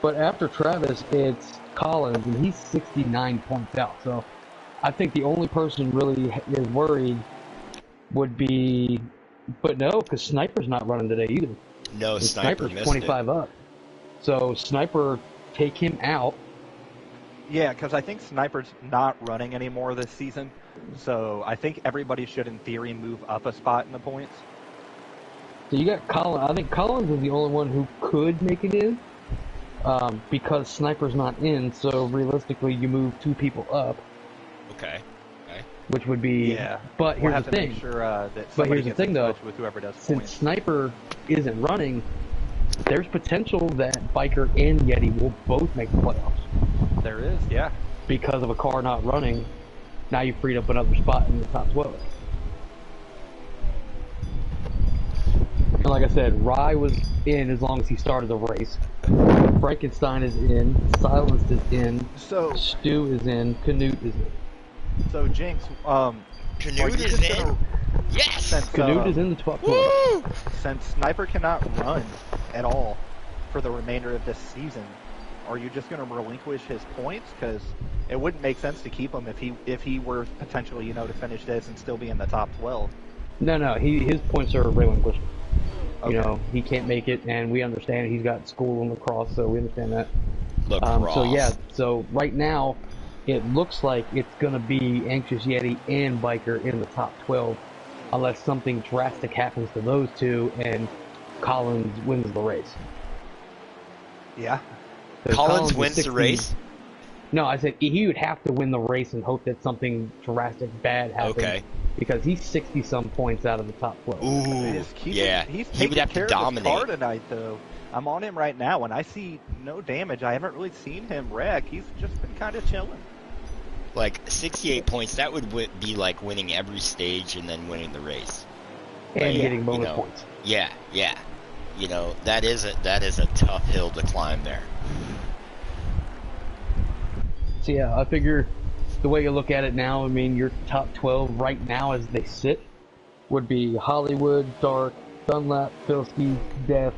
but after Travis, it's Collins, and he's 69 points out. So, I think the only person really is worried would be, but no, because Sniper's not running today either. No, Sniper's 25 up. So Sniper, take him out. Yeah, because I think Sniper's not running anymore this season. So I think everybody should, in theory, move up a spot in the points. So you got Collins. I think Collins is the only one who could make it in because Sniper's not in. So realistically, you move 2 people up. Okay. Which would be. Yeah. But here's the thing. Make sure, that but here's the thing, though. With whoever does since points. Sniper isn't running, there's potential that Biker and Yeti will both make the playoffs. There is, yeah. Because of a car not running, now you've freed up another spot in the top 12. And like I said, Rye was in as long as he started the race. Frankenstein is in, Silenced is in, So Stu is in, Canute is in. So Jinx, are Canute you is just in. gonna, Yes. since Canute is in the top 12. Woo! since Sniper cannot run at all for the remainder of this season, are you just going to relinquish his points? Because it wouldn't make sense to keep him if he were potentially, to finish this and still be in the top 12. No, his points are relinquished. Okay. He can't make it, and we understand he's got school and lacrosse, so we understand that. Lacrosse. So right now, it looks like it's going to be Anxious Yeti and Biker in the top 12, unless something drastic happens to those two and Collins wins the race. Yeah. So Collins is wins 60 the race. No, I said he would have to win the race and hope that something drastic bad happens. Okay. Because he's 60-some points out of the top 12. Ooh. Yeah. He's He would taking have to care of his dominate. car tonight, though. I'm on him right now, and I see no damage. I haven't really seen him wreck. He's just been kind of chilling. Like 68 points, that would be like winning every stage and then winning the race. And Yeah, getting bonus points. Yeah. That is a tough hill to climb there. So yeah, I figure the way you look at it now, I mean, your top 12 right now as they sit would be Hollywood, Dark, Dunlap, Filsky, Death,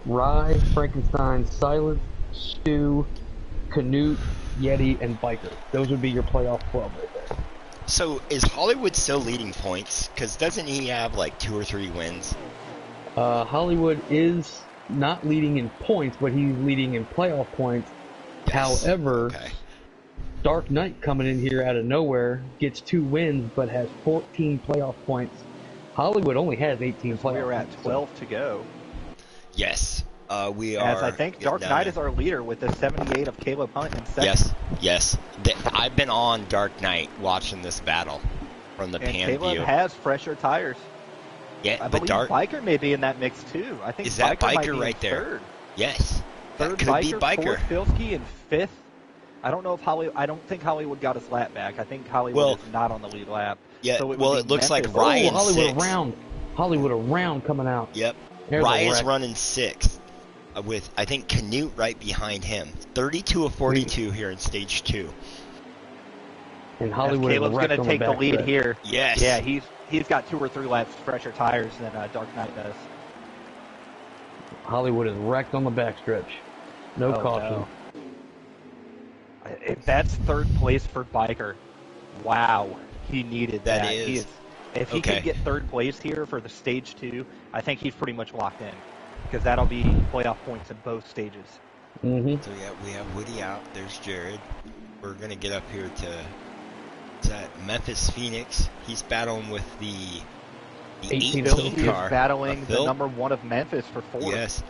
Rye, Frankenstein, Silent, Stu, Canute, Yeti, and Biker. Those would be your playoff 12 right there. So is Hollywood still leading points? Because doesn't he have like 2 or 3 wins? Hollywood is not leading in points, but he's leading in playoff points. Yes. However, Okay. Dark Knight coming in here out of nowhere gets 2 wins, but has 14 playoff points. Hollywood only has 18 playoff points. We're at 12 to go. Yes. We are. As I think Dark Knight is our leader with the 78 of Caleb Hunt in second. Yes. I've been on Dark Knight watching this battle from the And pan Caleb view. has fresher tires. Yeah, I but believe Biker may be in that mix too. I think Is that Biker might Biker be right in there? third. Yes. Third That could Biker, be Biker. fourth Filsky, and fifth. I don't know if I don't think Hollywood got his lap back. I think Hollywood is not on the lead lap. Yeah. So it looks like Memphis. Ryan Hollywood 6. Hollywood around coming out. Yep. There's a Ryan's wreck. running 6th with I think Canute right behind him. 32 of 42 here in stage 2. And Hollywood Caleb's going to take the lead here. Yes. Yeah, he's got 2 or 3 laps fresher tires than Dark Knight does. Hollywood is wrecked on the backstretch. No caution. No. If that's third place for Biker, wow, he needed that. That is. If he can get third place here for the stage 2, I think he's pretty much locked in because that'll be playoff points in both stages. Mm-hmm. So yeah, we have Woody out. There's Jared. We're gonna get up here to Memphis Phoenix. He's battling with the 18 He's car. battling the Phil? number 1 of Memphis for 4th. Yes,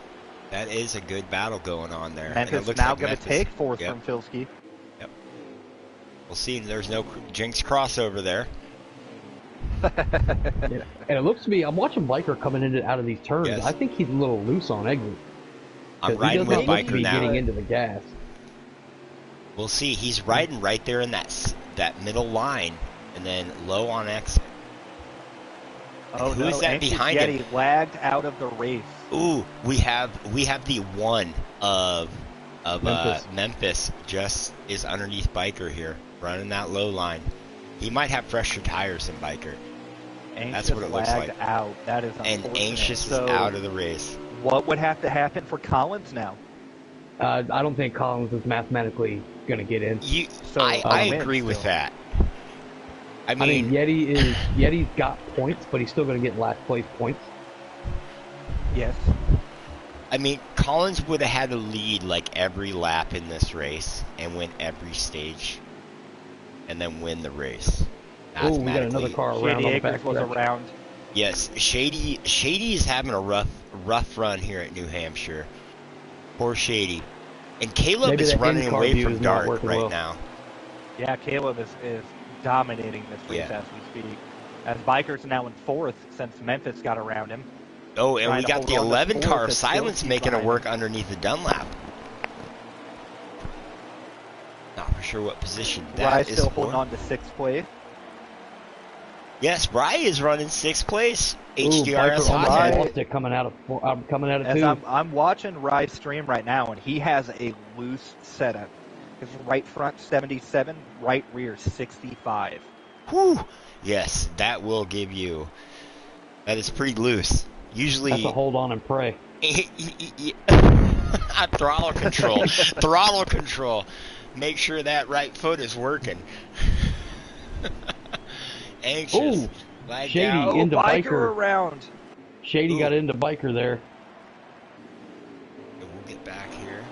that is a good battle going on there. And it Memphis looks now like going to Memphis- take 4th Yep. from Filsky. We'll see. There's no Jinx crossover there. Yeah. And it looks to me, I'm watching Biker coming in and out of these turns. Yes. I think he's a little loose on exit. I'm 'Cause he riding does with not look to Biker be now. getting into the gas. We'll see. He's riding right there in that middle line, and then low on exit. Oh, who no, is that Anxious behind Yeti him? lagged out of the race. Ooh, we have the one of Memphis. Memphis just is underneath Biker here, running that low line. He might have fresher tires than Biker. Anxious what it looks lagged like. out. That is And unfortunate. Anxious So is out of the race. what would have to happen for Collins now? I don't think Collins is mathematically going to get in. So, I win agree with still. that. I I mean, mean, Yeti's got points, but he's still going to get last place points. Yes. Collins would have had to lead like every lap in this race and win every stage, and then win the race. Oh, we got another car around Shady on the Acres back was stretch. around. Yes, Shady is having a rough run here at New Hampshire. Poor Shady. And Caleb Maybe is the running in-car away view from is not Dark working right well. now. Yeah, Caleb is dominating this race Yeah. as we speak. As Biker's now in 4th since Memphis got around him. Oh, and Trying we to got hold the on to 11 fourth car of as Silence Filsky's making it behind work him. underneath the Dunlap. Not for sure what position that Rye is still for. holding on to 6th place. Yes, Rye is running 6th place. Ooh, HDRS Biker almost hothead. lost it coming out of As 2. I'm watching Rye's stream right now, and he has a loose setup. His right front 77, right rear 65. Whew. Yes, that will give you. That is pretty loose. Usually. That's a hold on and pray. Throttle control. Throttle control. Make sure that right foot is working. Anxious. Ooh, Lag Shady out. into biker biker. around. Shady Ooh. got into biker there. We'll get back here.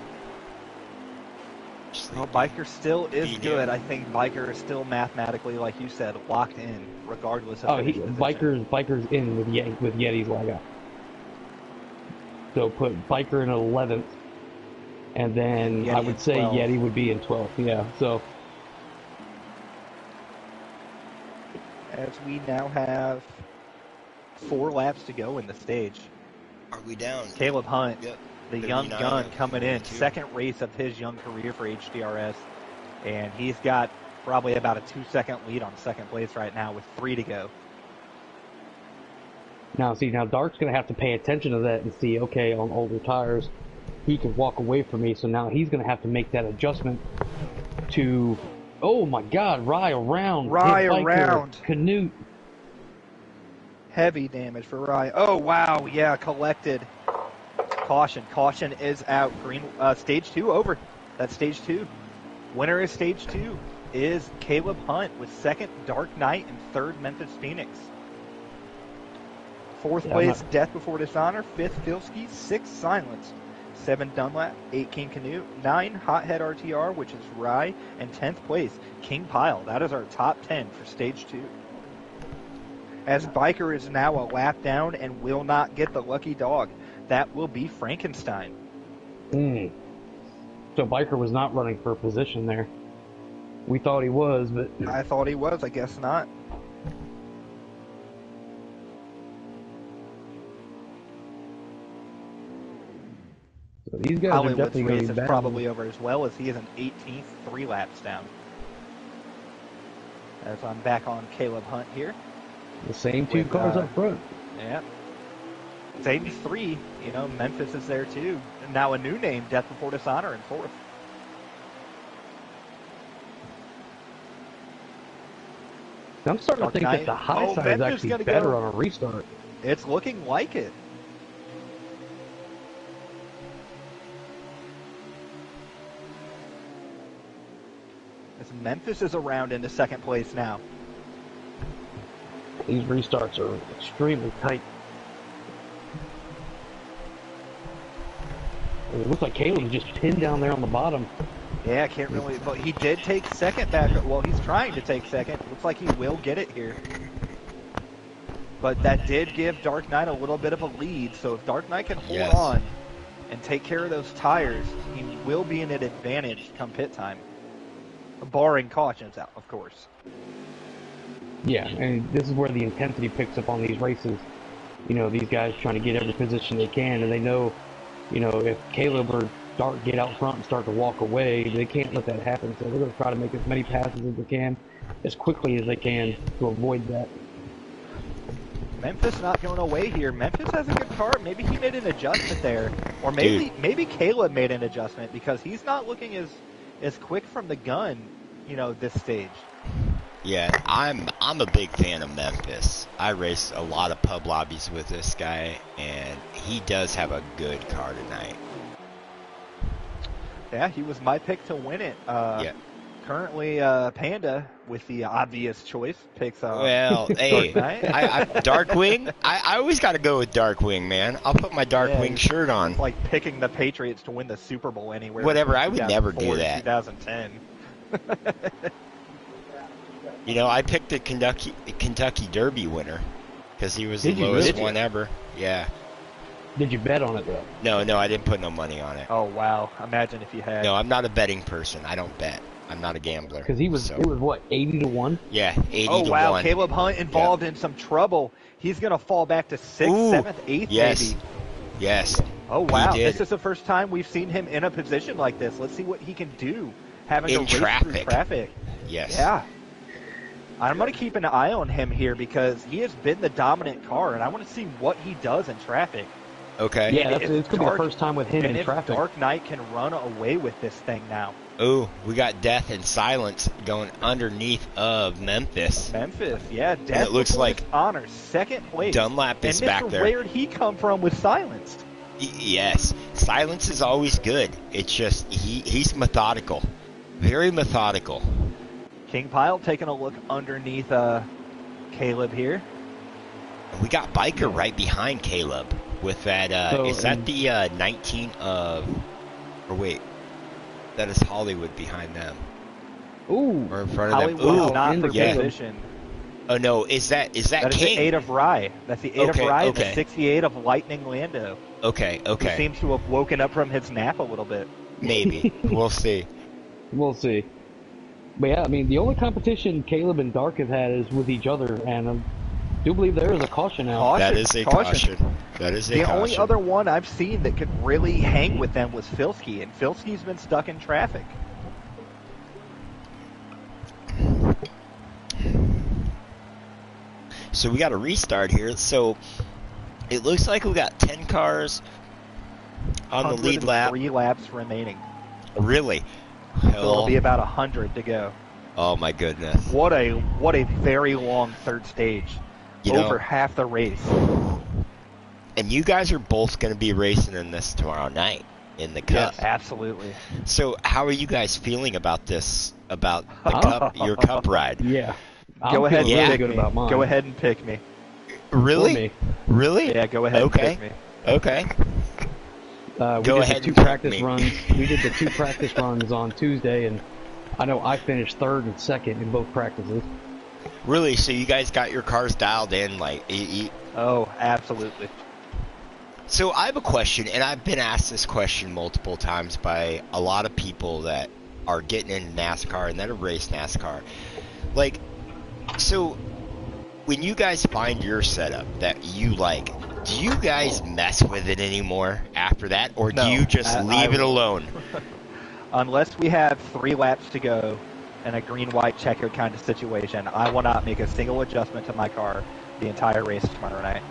Well, biker still is Be good. new. I think biker is still mathematically, like you said, locked in, regardless of finish position. biker's in with Yeti's lag out. So put biker in 11th, and then Yeti I would in say 12th. Yeti would be in 12th. Yeah. So As we now have 4 laps to go in the stage. Are we down? Caleb Hunt, Yep. the young 39 gun, of coming in. 42. Second race of his young career for HDRS. And he's got probably about a 2-second lead on second place right now with 3 to go. now Dark's gonna have to pay attention to that and see, okay, on older tires, he can walk away from me. So now he's gonna have to make that adjustment to. Oh my God! Rye around. Rye hit biker, around. Canute. Heavy damage for Ryan. Oh, wow. Yeah, collected. Caution. Caution is out. Green. Stage 2 over. That's stage 2. Winner of stage 2 is Caleb Hunt with second Dark Knight and third Memphis Phoenix. Fourth place Death Before Dishonor. Fifth Filski. Sixth Silence. 7 Dunlap. 8 King Canute. 9 Hothead RTR, which is Rye. And 10th place King Pile. That is our top 10 for stage 2. As biker is now a lap down and will not get the lucky dog. That will be Frankenstein. So biker was not running for a position there. We thought he was, but I thought he was. I guess not. so these guys are Hollywood's definitely going race to is be bad. probably over as well, as he is an 18th, 3 laps down. As I'm back on Caleb Hunt here. The same 2 with, cars up front. Yeah. Same 3. You know, Memphis is there too. And now a new name, Death Before Dishonor in 4th. I'm starting to think that the high side is Memphis actually gonna better go. on a restart. It's looking like it. As Memphis is around into second place now. These restarts are extremely tight. It looks like Caleb is just pinned down there on the bottom. Yeah, I can't really, but he did take second back. Well, he's trying to take second. Looks like he will get it here. But that did give Dark Knight a little bit of a lead. So if Dark Knight can hold on and take care of those tires, he will be in an advantage come pit time. Barring cautions out, of course. Yeah, and this is where the intensity picks up on these races. You know, these guys trying to get every position they can, and they know, you know, if Caleb or Dark get out front and start to walk away, they can't let that happen. So they're going to try to make as many passes as they can, as quickly as they can, to avoid that. Memphis not going away here. Memphis has a good car. Maybe he made an adjustment there. Or maybe Caleb made an adjustment, because he's not looking as quick from the gun, you know, this stage. Yeah, I'm a big fan of Memphis. I race a lot of pub lobbies with this guy, and he does have a good car tonight. Yeah, he was my pick to win it. Yeah. Currently, Panda, with the obvious choice, picks Well, hey, Darkwing. I always got to go with Darkwing, man. I'll put my Darkwing shirt on. It's like picking the Patriots to win the Super Bowl anywhere. Whatever, I would never do 2004 to that. 2010. You know, I picked the Kentucky Derby winner because he was the Did you lowest really? one ever. Yeah. Did you bet on it, though? No, I didn't put no money on it. Oh, wow. Imagine if you had. No, I'm not a betting person. I don't bet. I'm not a gambler. Because it was what, 80 to 1? Yeah, 80 to 1. Oh, wow. Caleb Hunt involved in some trouble. He's going to fall back to 6th, 7th, 8th, yes. maybe. Yes. Oh, wow. He did. This is the first time we've seen him in a position like this. Let's see what he can do, having to race through traffic. Yes. Yeah. I'm going to keep an eye on him here, because he has been the dominant car, and I want to see what he does in traffic. Okay. Yeah, it's going to be the first time with him and in if traffic. Dark Knight can run away with this thing now. Oh, we got Death and Silence going underneath of Memphis. Yeah. Death it looks like honors second place. Dunlap is and back Mr. there. Where'd he come from with Silenced? Yes, Silence is always good. It's just he's methodical, very methodical. King Pile taking a look underneath Caleb here. And we got Biker right behind Caleb with that. Is that the 19 of? Or wait, that is Hollywood behind them. Ooh, Or in front of them. Hollywood Ooh, not for yeah. position. Oh no, is that That is King? the 8 of Rye. That's the 8 Okay, of Rye okay. and the 68 of Lightning Lando. Okay. He seems to have woken up from his nap a little bit. Maybe we'll see. We'll see. But yeah, I mean, the only competition Caleb and Dark have had is with each other, and I do believe there is a caution now. That is a caution. That is a The caution. only other one I've seen that could really hang with them was Filsky, and Filsky's been stuck in traffic. So we got a restart here. So it looks like we got 10 cars on the lead lap. 3 laps remaining. Really? So it'll be about 100 to go. Oh my goodness. What a very long third stage. Over half the race. And you guys are both going to be racing in this tomorrow night in the Cup. Yes, absolutely. So how are you guys feeling about this, about the Cup, your Cup ride? Yeah. Go ahead and really pick good me. about mine. Go ahead and pick me. Really? Really? Yeah, go ahead and pick me. Okay. We Go did ahead the two and pick practice me. runs. We did the 2 practice runs on Tuesday, and I know I finished 3rd and 2nd in both practices. Really? So you guys got your cars dialed in, like? Oh, absolutely. So I have a question, and I've been asked this question multiple times by a lot of people that are getting into NASCAR and that have raced NASCAR. Like, so when you guys find your setup that you like, do you guys mess with it anymore after that, or do you just leave it alone? Unless we have 3 laps to go in a green-white checkered kind of situation, I will not make a single adjustment to my car the entire race tomorrow night.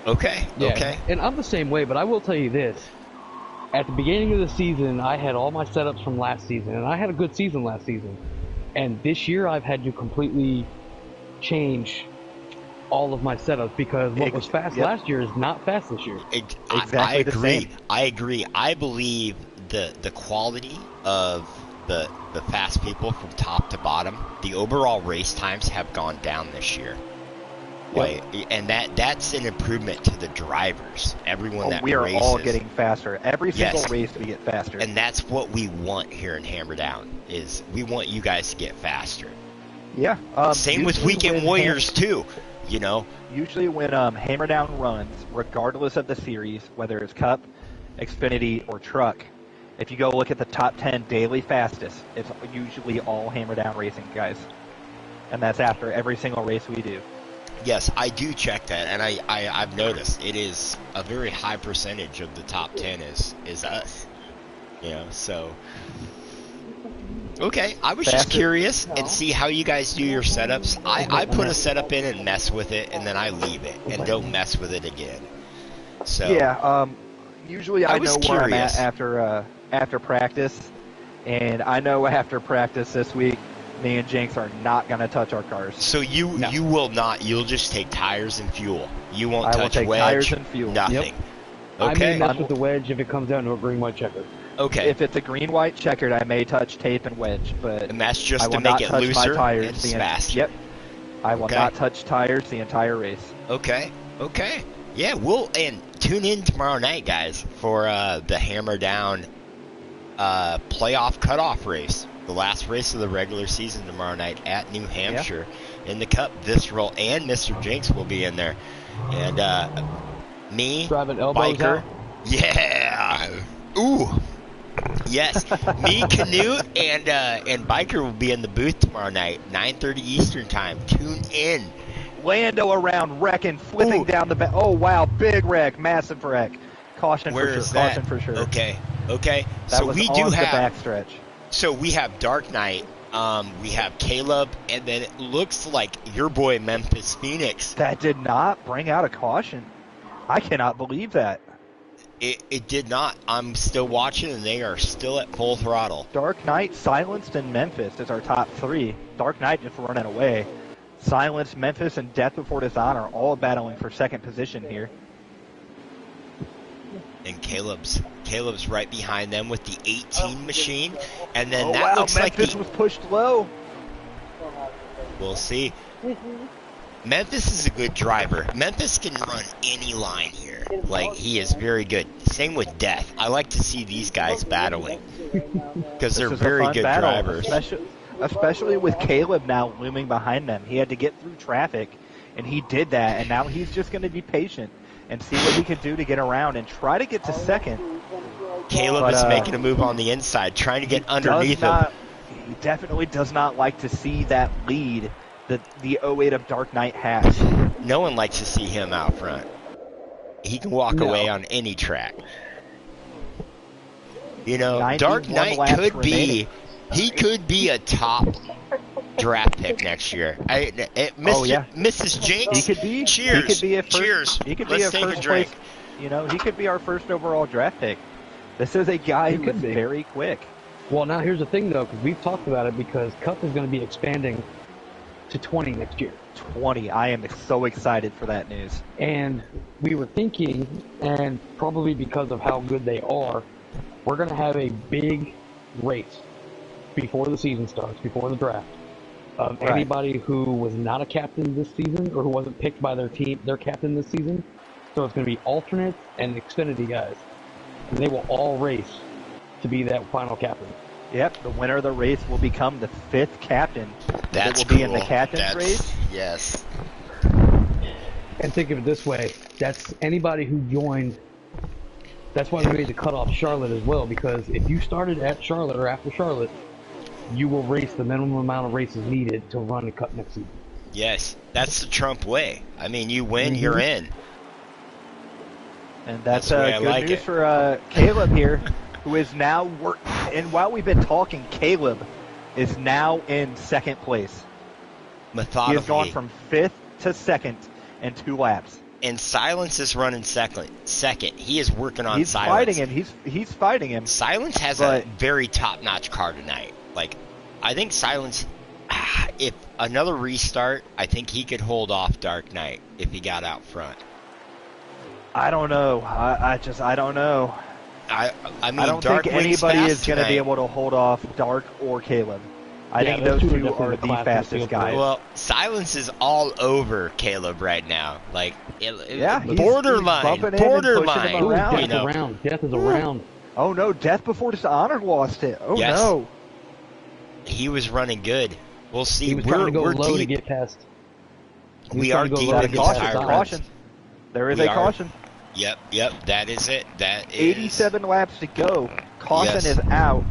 Okay, Yeah. okay. And I'm the same way, but I will tell you this. At the beginning of the season, I had all my setups from last season, and I had a good season last season. And this year, I've had to completely change all of my setups because what was fast last year is not fast this year. I agree. I agree. I believe the quality of the fast people from top to bottom, the overall race times have gone down this year. Like, and that's an improvement to the drivers. Everyone that we are races, all getting faster. Every single race we get faster. And that's what we want here in Hammerdown, is we want you guys to get faster. Yeah. Same with Weekend Warriors too, you know. Usually when Hammerdown runs, regardless of the series, whether it's Cup, Xfinity, or Truck, if you go look at the top 10 daily fastest, it's usually all Hammerdown Racing guys. And that's after every single race we do. Yes, I do check that, and I've noticed it is a very high percentage of the top 10 is us. You know, so okay. I was just curious and see how you guys do your setups. I put a setup in and mess with it, and then I leave it and don't mess with it again. So yeah, usually I know where I'm curious. at after practice, and I know after practice this week, me and Jinx are not going to touch our cars. So you will not. You'll just take tires and fuel. You won't I will touch take wedge. tires and fuel. Nothing. Yep. Okay. I may mess with the wedge if it comes down to a green-white checker. Okay. If it's a green-white checkered, I may touch tape and wedge, but And that's I just will to make not it touch looser my tires and the faster. Yep. I will Okay. not touch tires the entire race. Okay. Okay. Yeah, and tune in tomorrow night, guys, for the Hammerdown playoff cutoff race. The last race of the regular season tomorrow night at New Hampshire in the Cup. Visceral and Mr. Jinx will be in there. And me, Driving elbows Biker. out. Yeah. Ooh. Yes. Me, Canute, and Biker will be in the booth tomorrow night, 9:30 Eastern time. Tune in. Lando around, wrecking, flipping down the back. Oh, wow, big wreck, massive wreck. Caution Where for is sure, that? caution for sure. Okay. Okay. That So was we on do the have. backstretch. So we have Dark Knight, we have Caleb, and then it looks like your boy Memphis Phoenix. That did not bring out a caution. I cannot believe that. It did not. I'm still watching, and they are still at full throttle. Dark Knight, Silenced, and Memphis is our top three. Dark Knight just running away. Silenced, Memphis, and Death Before Dishonor all battling for second position here. And Caleb's right behind them with the 18 machine, and then Memphis like was pushed low. We'll see. Memphis is a good driver. Memphis can run any line here. Like, he is very good. Same with Death. I like to see these guys battling because they're very good drivers. Especially with Caleb now looming behind them. He had to get through traffic, and he did that, and now he's just going to be patient and see what he can do to get around and try to get to second. Caleb is making a move on the inside, trying to get underneath him. He definitely does not like to see that lead that the 08 of Dark Knight has. No one likes to see him out front. He can walk away on any track. You know, Dark Knight could be a top draft pick next year. Mrs. Jinx. He could be. Cheers. He could be a first, Cheers. He could Let's be a take first a drink. place. You know, he could be our first overall draft pick. This is a guy who is very quick. Well, now here's the thing, though, because we've talked about it, because Cup is going to be expanding to 20 next year. 20. I am so excited for that news. And we were thinking, and probably because of how good they are, we're going to have a big race before the season starts, before the draft, of anybody who was not a captain this season or who wasn't picked by their team, their captain this season. So it's going to be alternates and Xfinity guys. And they will all race to be that final captain. Yep, the winner of the race will become the 5th captain. That's will be in the captain's race. Yes. And think of it this way, that's anybody who joined. That's why we made the cutoff Charlotte as well, because if you started at Charlotte or after Charlotte, you will race the minimum amount of races needed to run the Cup next season. Yes, that's the Trump way. I mean, you win, you're in. And that's good news it. for Caleb here, who is now and while we've been talking, Caleb is now in second place. Methodically. He has gone from 5th to 2nd in 2 laps. And Silence is running second. He is working on Silence. He's fighting him. Silence has a very top-notch car tonight. Like, I think Silence, if another restart, I think he could hold off Dark Knight if he got out front. I don't know. I don't know. I mean, I don't Dark think anybody is going to be tonight. able to hold off Dark or Caleb. I think those two are the fastest guys. Well, Silence is all over Caleb right now. Like, borderline. Death is around. Oh no, Death Before Dishonor lost it. Oh yes. no. He was running good. We'll see. He was trying to go low deep. to get past. We are deep in the caution. There is a caution. Yep, that is it. That is 87 laps to go. Caution is out.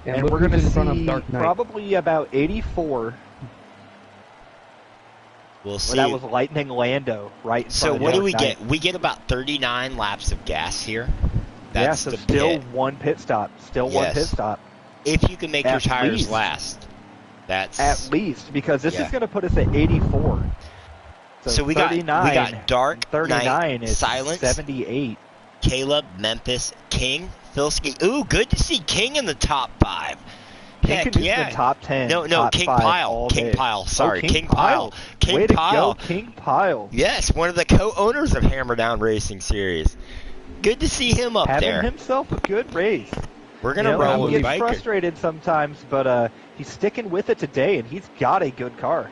And we're going to see probably about 84. We'll see. That was Lightning Lando, right? So what do we get? We get about 39 laps of gas here. That's so the still pit. One pit stop. One pit stop. If you can make your tires last. That's at least, because this is going to put us at 84. So we got Dark, 39 Knight, is Silence, 78. Caleb, Memphis, King, Filski. Ooh, good to see King in the top 5. King could be in the top 10. No, King Pyle. King Pyle. Sorry, King Pyle. King Pyle. King Pyle. Yes, one of the co-owners of Hammerdown Racing Series. Good to see him up there. Having himself a good race. We're gonna roll with He gets biker. frustrated sometimes, but he's sticking with it today, and he's got a good car.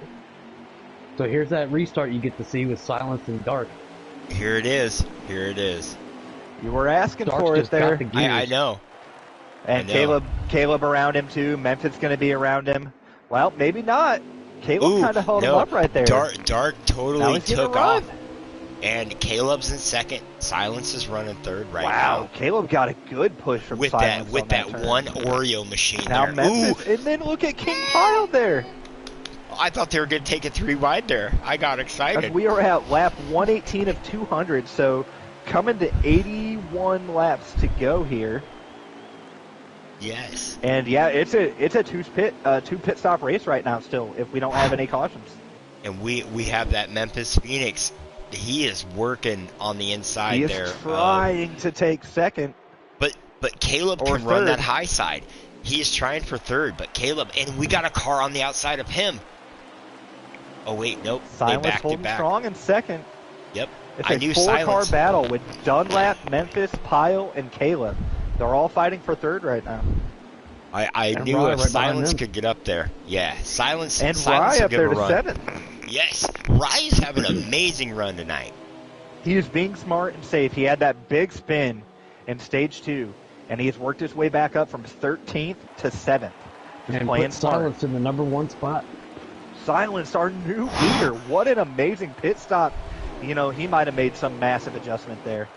So here's that restart you get to see with Silence and Dark. Here it is. You were asking Dark's for it just there. got the gears. I know. And Caleb around him too. Memphis going to be around him. Well, maybe not. Caleb kind of held him up right there. Dark totally took off. Run. And Caleb's in second. Silence is running third right now. Wow, Caleb got a good push from Silence with that turn. one Oreo machine now there. Memphis, and then look at King Pyle there. I thought they were going to take it 3 wide there. I got excited. We are at lap 118 of 200, so coming to 81 laps to go here. Yes. And it's a two pit stop race right now still if we don't have any cautions. And we have that Memphis Phoenix he is working on the inside He is there. trying to take second. But Caleb Or can run third. that high side. He is trying for third, but Caleb, and we got a car on the outside of him. Oh wait, nope. Silence they backed holding it back. strong in second. Yep. It's I a knew four-car Silence. battle with Dunlap, Memphis, Pyle, and Caleb. They're all fighting for third right now. I And knew Rye if right behind Silence them. could get up there. Yeah, Silence. And Silence Rye will up give there a to run. seventh. Yes, Rye is having an amazing run tonight. He is being smart and safe. He had that big spin in stage 2, and he has worked his way back up from 13th to 7th. Just And playing put smart. Silence in the number 1 spot. Silence, our new leader. What an amazing pit stop. You know, he might have made some massive adjustment there.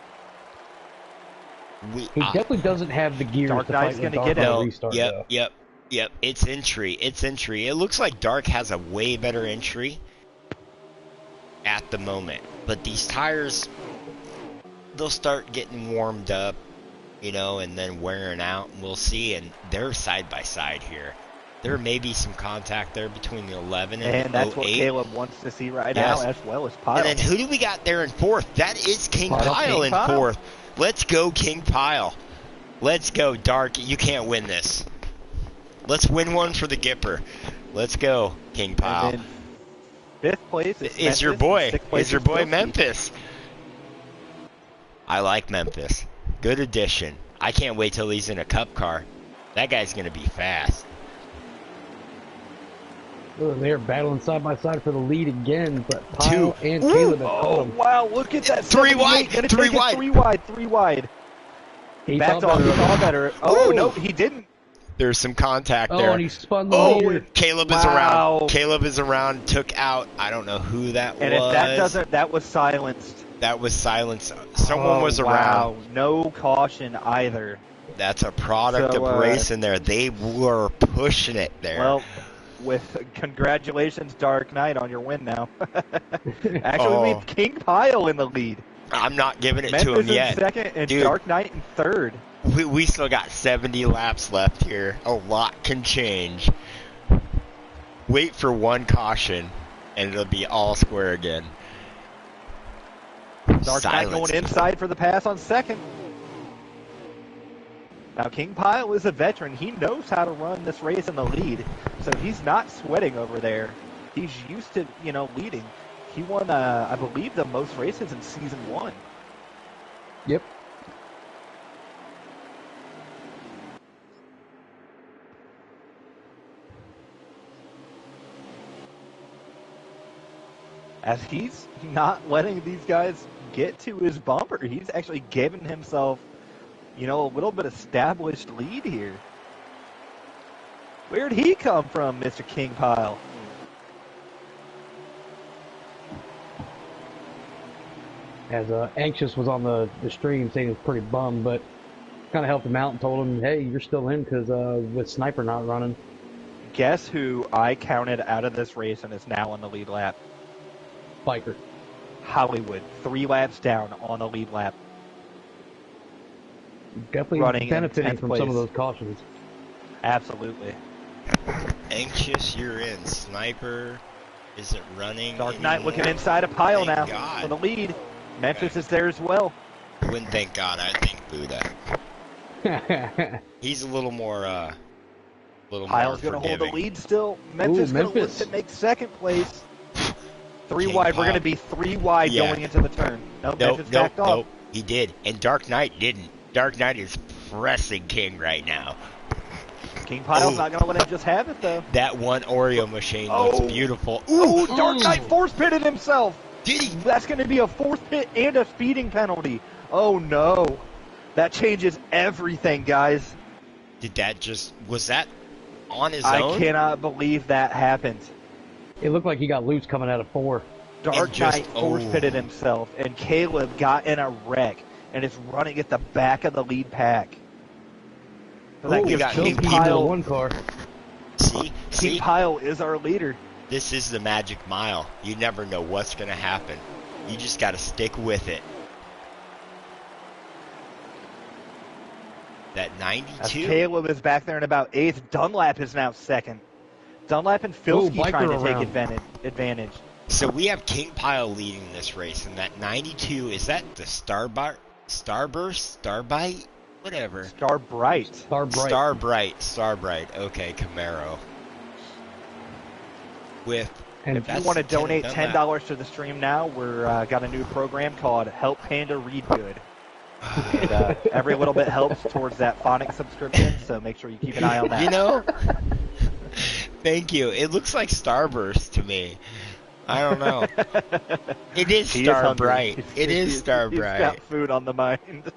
He definitely doesn't have the gears Dark to Knight's fight with gonna Dark get on out. a restart. Yep, though. yep. It's entry. It's entry. It looks like Dark has a way better entry at the moment. But these tires, they'll start getting warmed up, you know, and then wearing out, and we'll see. And they're side by side here. There may be some contact there between the 11 and, And that's the what 08. Caleb wants to see right Yes. now, as well as Pyle. And then who do we got there in fourth? That is King Pyle. Pyle King in Pyle. fourth. Let's go, King Pyle. Let's go, Dark. You can't win this. Let's win one for the Gipper. Let's go, King Pyle. And then fifth place is It's your Memphis, boy. and sixth place It's your is boy, Bilski. Memphis. I like Memphis. Good addition. I can't wait till he's in a cup car. That guy's going to be fast. They're battling side by side for the lead again, but Pyle Two. and Ooh. Caleb have Oh, caught him. wow, look at that. Three 78, wide, gonna three take it wide. Three wide. He Backed thought off, better he of saw it. better. Oh, Ooh. no, he didn't. There's some contact Oh, there. and he spun the Oh, leader. Caleb is Wow. around. Caleb is around. Took out. I don't know who that And was. if that doesn't, that was silenced. That was Silence. Someone Oh, was around. Wow, no caution either. That's a product So, of racing there. They were pushing it there. Well, with congratulations, Dark Knight, on your win now. Actually, Oh. we have King Pyle in the lead. I'm not giving it Memphis to him in yet. second and Dude. Dark Knight in third. We still got 70 laps left here. A lot can change. Wait for one caution, and it'll be all square again. Dark Knight going inside for the pass on second. Now, King Pyle is a veteran. He knows how to run this race in the lead, so he's not sweating over there. He's used to, leading. He won, I believe, the most races in Season 1. Yep. As he's not letting these guys get to his bumper. He's actually giving himself, a little bit established lead here. Where'd he come from, Mr. King Pyle? As Anxious was on the stream saying he was pretty bummed, but kind of helped him out and told him, hey, you're still in because with Sniper not running. Guess who I counted out of this race and is now on the lead lap? Biker. Hollywood, 3 laps down on the lead lap. Definitely Running in benefiting 10th from some of place. those cautions. Absolutely. Anxious, you're in. Sniper isn't running. Dark Knight anymore. looking inside of Pyle Thank now God. for the lead. Memphis is there as well. I wouldn't thank God. I think Buddha. He's a little more. Pyle's going to hold the forgiving. lead still. Memphis going to look to make second place. 3 King wide. We're Pyle. going to be 3 wide Yeah. going into the turn. Nope, Nope, Memphis nope, backed off. nope. He did, and Dark Knight didn't. Dark Knight is pressing King right now. King Pyle's Oh. not going to let him just have it, though. That one Oreo machine Oh. looks beautiful. Ooh, Dark Knight force pitted himself. Did he? That's going to be a fourth pit and a speeding penalty. Oh, no. That changes everything, guys. Did that just? Was that on his I own? cannot believe that happened. It looked like he got loose coming out of 4. Dark And just- Knight force pitted himself, and Caleb got in a wreck and is running at the back of the lead pack. So that Ooh, gives got King King Pyle. one car. See, King Pyle is our leader. this is the magic mile. You never know what's gonna happen. You just got to stick with it. That As 92. Caleb is back there in about 8th. Dunlap is now second. Dunlap and Filski Biker trying to take around. advantage. So we have King Pile leading this race, and that 92, is that the Starburst? Starbite? Whatever. Starbright. Starbright. Okay, Camaro. And if you want to donate $10 to the stream now, we're got a new program called Help Panda Read Good. And every little bit helps towards that phonics subscription, so make sure you keep an eye on that. You know, thank you. It looks like Starburst to me. I don't know. It is Starbright. It is Starbright. He's got food on the mind.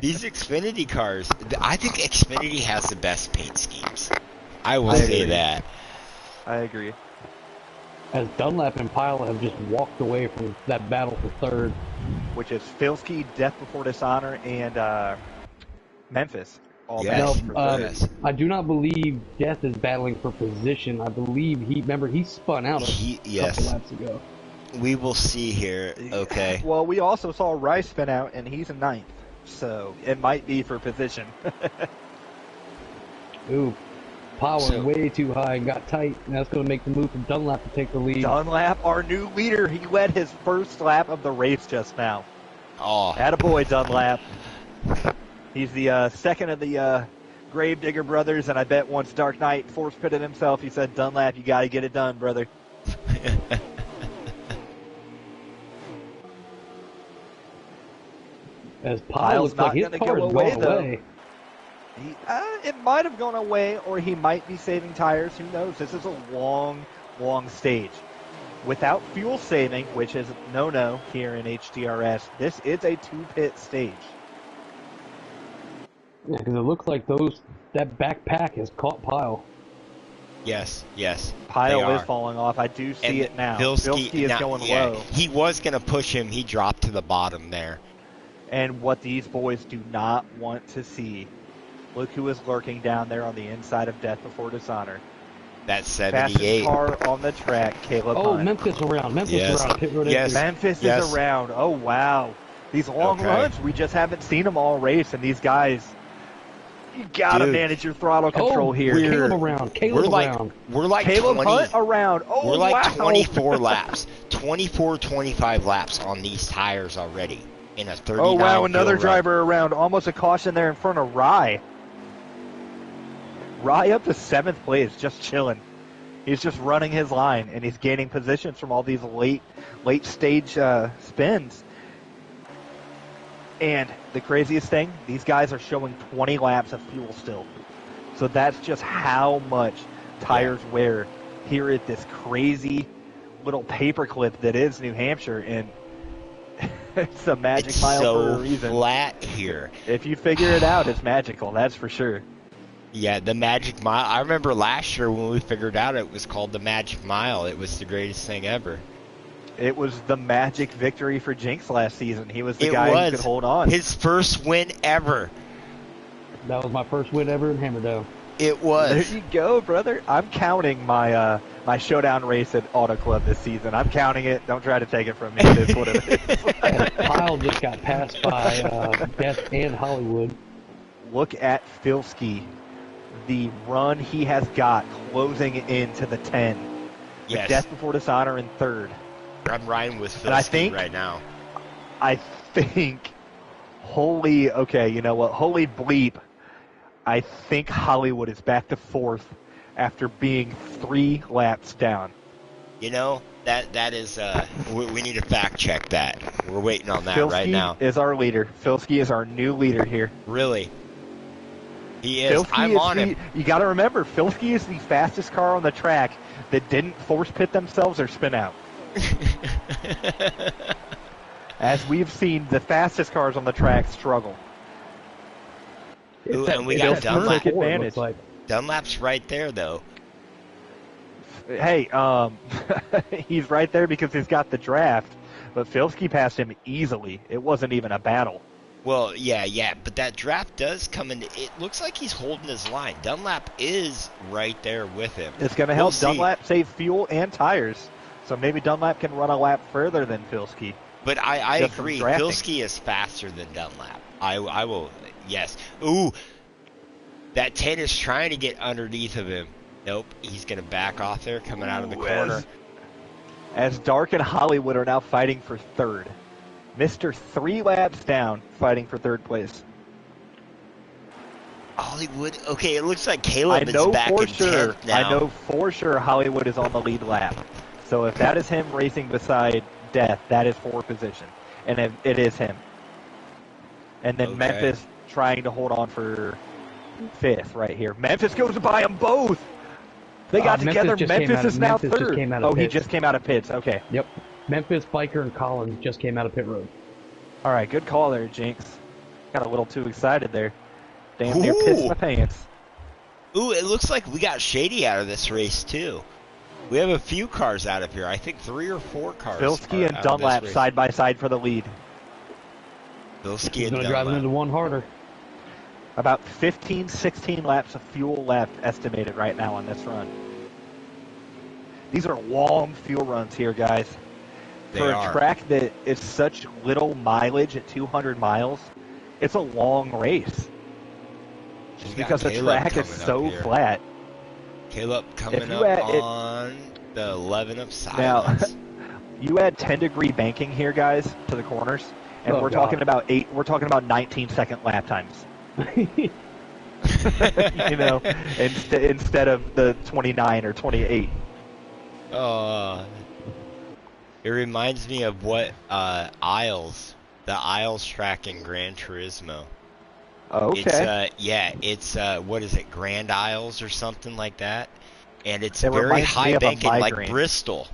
These Xfinity cars, I think Xfinity has the best paint schemes. I will say that. I agree. As Dunlap and Pyle have just walked away from that battle for third. Which is Filski, Death Before Dishonor, and Memphis. Yes. I do not believe Death is battling for position. I believe he spun out a couple laps ago. We will see here. Okay. Well, we also saw Rice spin out, and he's in 9th. So it might be for position. Ooh. Power way too high and got tight, and that's going to make the move for Dunlap to take the lead. Dunlap, our new leader, he led his first lap of the race just now. Oh. Attaboy, Dunlap. He's the second of the Gravedigger brothers, and I bet once Dark Knight force pitted himself, he said, Dunlap, you got to get it done, brother. As Pyle looks like his car is going away. It might have gone away, or he might be saving tires. Who knows? This is a long, long stage. Without fuel saving, which is no-no here in HDRS, this is a 2-pit stage. Yeah, because it looks like that backpack has caught Pyle. Yes. Pyle is falling off. I do see it now. Vilsky is going low. He was going to push him. He dropped to the bottom there. And what these boys do not want to see, look who is lurking down there on the inside of Death Before Dishonor. That's 78. Fastest car on the track, Caleb Hunt. Memphis around. Pit road yes. Memphis is around. Oh, wow. These long runs, we just haven't seen them all race, and these guys, you got to manage your throttle control here. Caleb around. We're like Caleb 20, Hunt around. Oh, we're like 24 laps. 24, 25 laps on these tires already. In a 39. Oh, wow, another driver around. Almost a caution there in front of Rye. Rye up to 7th place, just chilling. He's just running his line, and he's gaining positions from all these late stage spins. And the craziest thing, these guys are showing 20 laps of fuel still. So that's just how much tires wear here at this crazy little paperclip that is New Hampshire. And it's a magic mile for a reason. It's so flat here. If you figure it out, it's magical, that's for sure. Yeah, the Magic Mile. I remember last year when we figured out it was called the Magic Mile. It was the greatest thing ever. It was the magic victory for Jinx last season. He was the guy who could hold on. His first win ever. That was my first win ever in Hammerdown. It was. There you go, brother. I'm counting my my showdown race at Auto Club this season. I'm counting it. Don't try to take it from me. It is what it is. Pyle just got passed by Death and Hollywood. Look at Filski. The run he has got closing into the 10. Yes. Death Before Dishonor in 3rd. I'm riding with Filski right now. I think, holy bleep, I think Hollywood is back to 4th after being 3 laps down. You know, that is, we need to fact check that. We're waiting on that right now. Filski is our leader. Filski is our new leader here. Really? He is. I'm on him. You got to remember, Filski is the fastest car on the track that didn't force pit themselves or spin out. As we've seen, the fastest cars on the track struggle. Ooh, and we got Dunlap. Advantage. Dunlap's right there, though. Hey, he's right there because he's got the draft, but Filski passed him easily. It wasn't even a battle. Well, yeah, but that draft does come in. It looks like he's holding his line. Dunlap is right there with him. It's going to help Dunlap save fuel and tires, so maybe Dunlap can run a lap further than Filski. But I agree. Filski is faster than Dunlap. I will, yes. Ooh, that 10 is trying to get underneath of him. Nope, he's going to back off there coming out of the corner. As Dark and Hollywood are now fighting for third. Mr. 3 laps down, fighting for third place. Hollywood. Okay, it looks like Caleb I is know back for in sure. 10th now. I know for sure Hollywood is on the lead lap. So if that is him racing beside Death, that is for position, and it is him. And then Okay. Memphis trying to hold on for 5th right here. Memphis goes by them both. They got together. Memphis is now third. He just came out of pits. Okay. Yep. Memphis, Biker, and Collins just came out of pit road. All right, good call there, Jinx. Got a little too excited there. Damn near pissed my pants. Ooh, it looks like we got Shady out of this race, too. We have a few cars out of here. I think 3 or 4 cars. Bilski and Dunlap side by side for the lead. Bilski and He's going to drive him into one harder. About 15, 16 laps of fuel left estimated right now on this run. These are long fuel runs here, guys. For a track that is such little mileage at 200 miles, it's a long race. Just because the track is so flat. Caleb coming up on the 11 of silence. Now, you add 10-degree banking here, guys, to the corners, and we're talking about 19-second lap times. You know, instead of the 29 or 28. It reminds me of what the Isles track in Gran Turismo. Okay. It's what is it, Grand Isles or something like that, and it's it very high banking, like Bristol.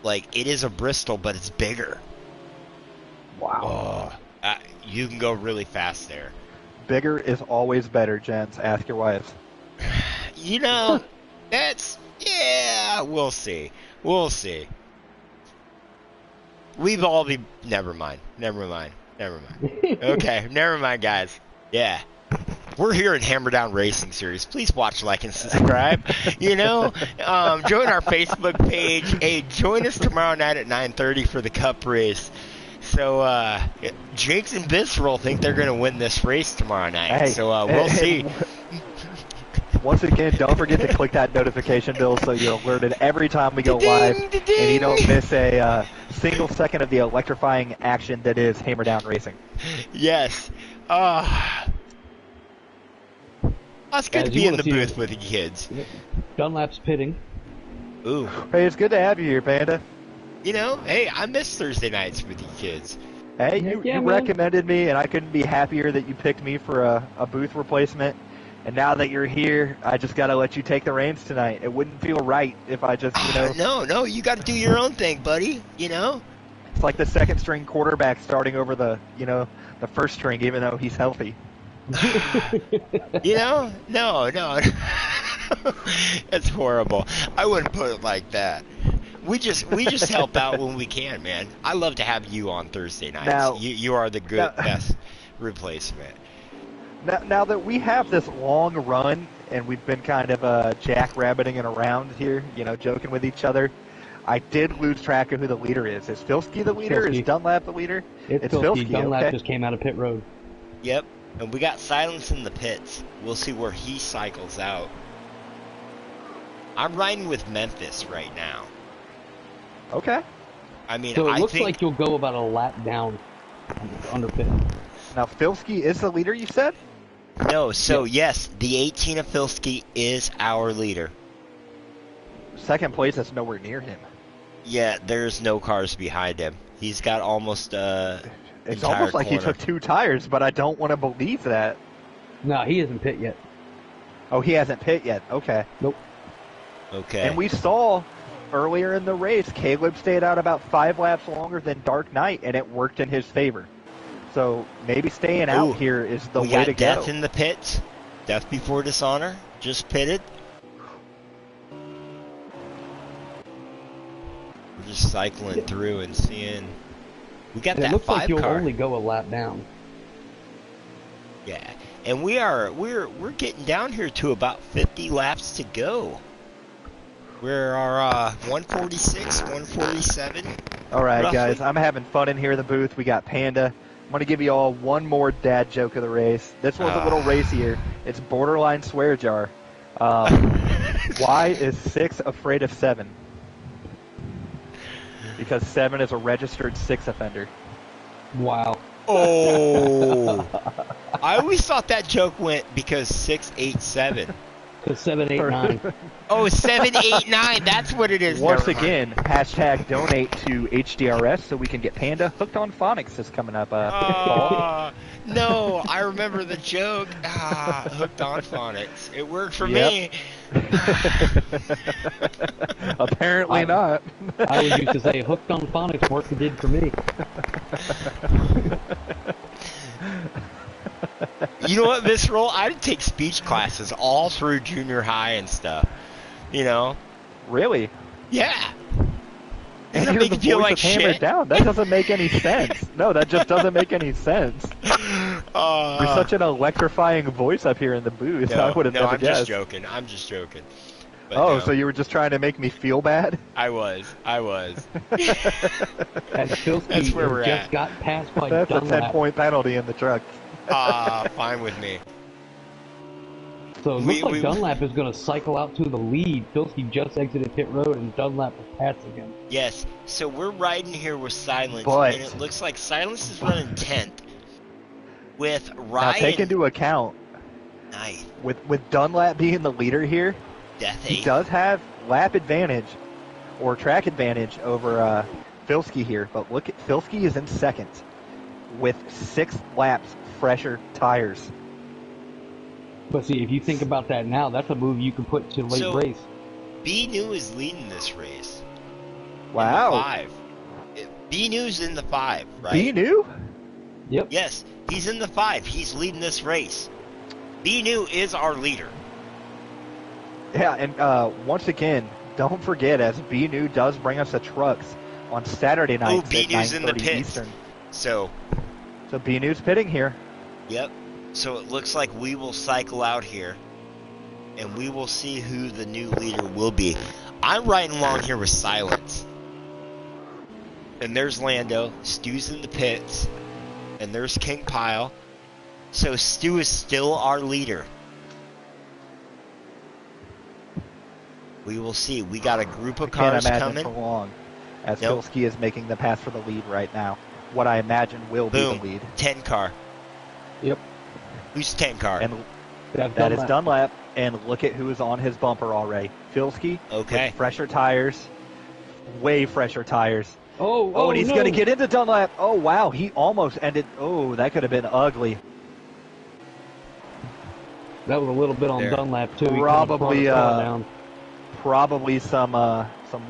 Like it is a Bristol, but it's bigger. Wow. You can go really fast there. Bigger is always better, gents. Ask your wives. You know, we'll see. We'll see. We've all been. Never mind. Okay, never mind, guys. Yeah. We're here at Hammerdown Racing Series. Please watch, like, and subscribe. Join our Facebook page. Hey, join us tomorrow night at 9:30 for the Cup race. So, Jinx and Visceral think they're going to win this race tomorrow night. We'll see. Once again, don't forget to click that notification bell so you're alerted every time we go live, and you don't miss a single second of the electrifying action that is Hammerdown Racing. Yes. It's good to be in the booth with the kids. Dunlap's pitting. Ooh. Hey, it's good to have you here, Panda. Hey, I miss Thursday nights with you kids. Hey, you recommended me, and I couldn't be happier that you picked me for a booth replacement. And now that you're here, I just got to let you take the reins tonight. It wouldn't feel right if I just, No, you got to do your own thing, buddy, It's like the second string quarterback starting over the first string, even though he's healthy. No. That's horrible. I wouldn't put it like that. We just help out when we can, man. I love to have you on Thursday nights. Now, you are the best replacement. Now that we have this long run and we've been kind of jackrabbiting it around here, joking with each other, I did lose track of who the leader is. Is Filski the leader? Is Dunlap the leader? It's Filski. Dunlap just came out of pit road. Yep, and we got silence in the pits. We'll see where he cycles out. I'm riding with Memphis right now. Okay. I mean, so it looks like you'll go about a lap down under pit. Now, Filski is the leader, you said? No, yes, the 18 of Filski is our leader. Second place is nowhere near him. Yeah, there's no cars behind him. He's got almost it's almost like he took 2 tires, but I don't want to believe that. No, he isn't pit yet. Oh, he hasn't pit yet. Okay. Nope. Okay. And we saw earlier in the race, Caleb stayed out about 5 laps longer than Dark Knight, and it worked in his favor. So maybe staying out here is the way to go. We got Death in the pits. Death before Dishonor just pitted. We're just cycling through and seeing. We got that 5 car. It looks like you'll only go a lap down. Yeah, and we're getting down here to about 50 laps to go. We're 146, 147. All right, roughly. Guys, I'm having fun in here in the booth. We got Panda. I'm going to give you all one more dad joke of the race. This one's a little racier. It's borderline swear jar. Why is 6 afraid of 7? Because 7 is a registered 6 offender. Wow. Oh. I always thought that joke went because 6, 8, 7. Because 7, 8, 9. Oh, 7, 8, 9. That's what it is. Once again, hashtag donate to HDRS so we can get Panda. Hooked on Phonics is coming up. No, I remember the joke. Hooked on phonics. It worked for me. Apparently not. I was used to say hooked on phonics worked it did for me. You know what, Miss Roll? I did take speech classes all through junior high and stuff. You know? Really? Yeah. And Doesn't you're make the you feel voice like of Hammered shit. Down. That doesn't make any sense. No, that just doesn't make any sense. You're such an electrifying voice up here in the booth. I would have never I'm guessed. I'm just joking. But Oh, so you were just trying to make me feel bad? I was. And Filsky That's where we're just at. got passed by That's a Dunlap. 10-point penalty in the truck. Fine with me. So it looks like Dunlap is going to cycle out to the lead. Filsky just exited pit road and Dunlap will pass again. Yes, so we're riding here with Silence, But- and it looks like Silence is running 10th. With Now Ryan... take into account, Nice. with Dunlap being the leader here, Death he 8. does have lap advantage or track advantage over Filsky here. But look at Filsky is in second with 6 laps fresher tires. But see, if you think about that now, that's a move you can put to late race. B-New is leading this race. Wow. In the 5. B-New's in the 5, right? B-New? Yep. Yes, he's in the 5. He's leading this race. B-New is our leader. Yeah, and once again, don't forget, as B-New does bring us the trucks on Saturday nights at B-New's in the 9:30 pits. Eastern. So B-New's pitting here. Yep. So it looks like we will cycle out here, and we will see who the new leader will be. I'm riding along here with Silence. And there's Lando. Stu's in the pits. And there's King Pile. So Stu is still our leader. We will see. We got a group of Can't cars imagine coming. for long, as Nope. Filsky is making the pass for the lead right now. What I imagine will be Boom. the lead. 10 car. Yep. Who's 10 car? And That's that is Dunlap. And look at who is on his bumper already. Filsky Okay. with fresher tires. Way fresher tires. Oh, And he's no. going to get into Dunlap. Oh, wow. He almost ended. Oh, that could have been ugly. That was a little bit on There. Dunlap, too. He Probably, kinda brought it down. Probably some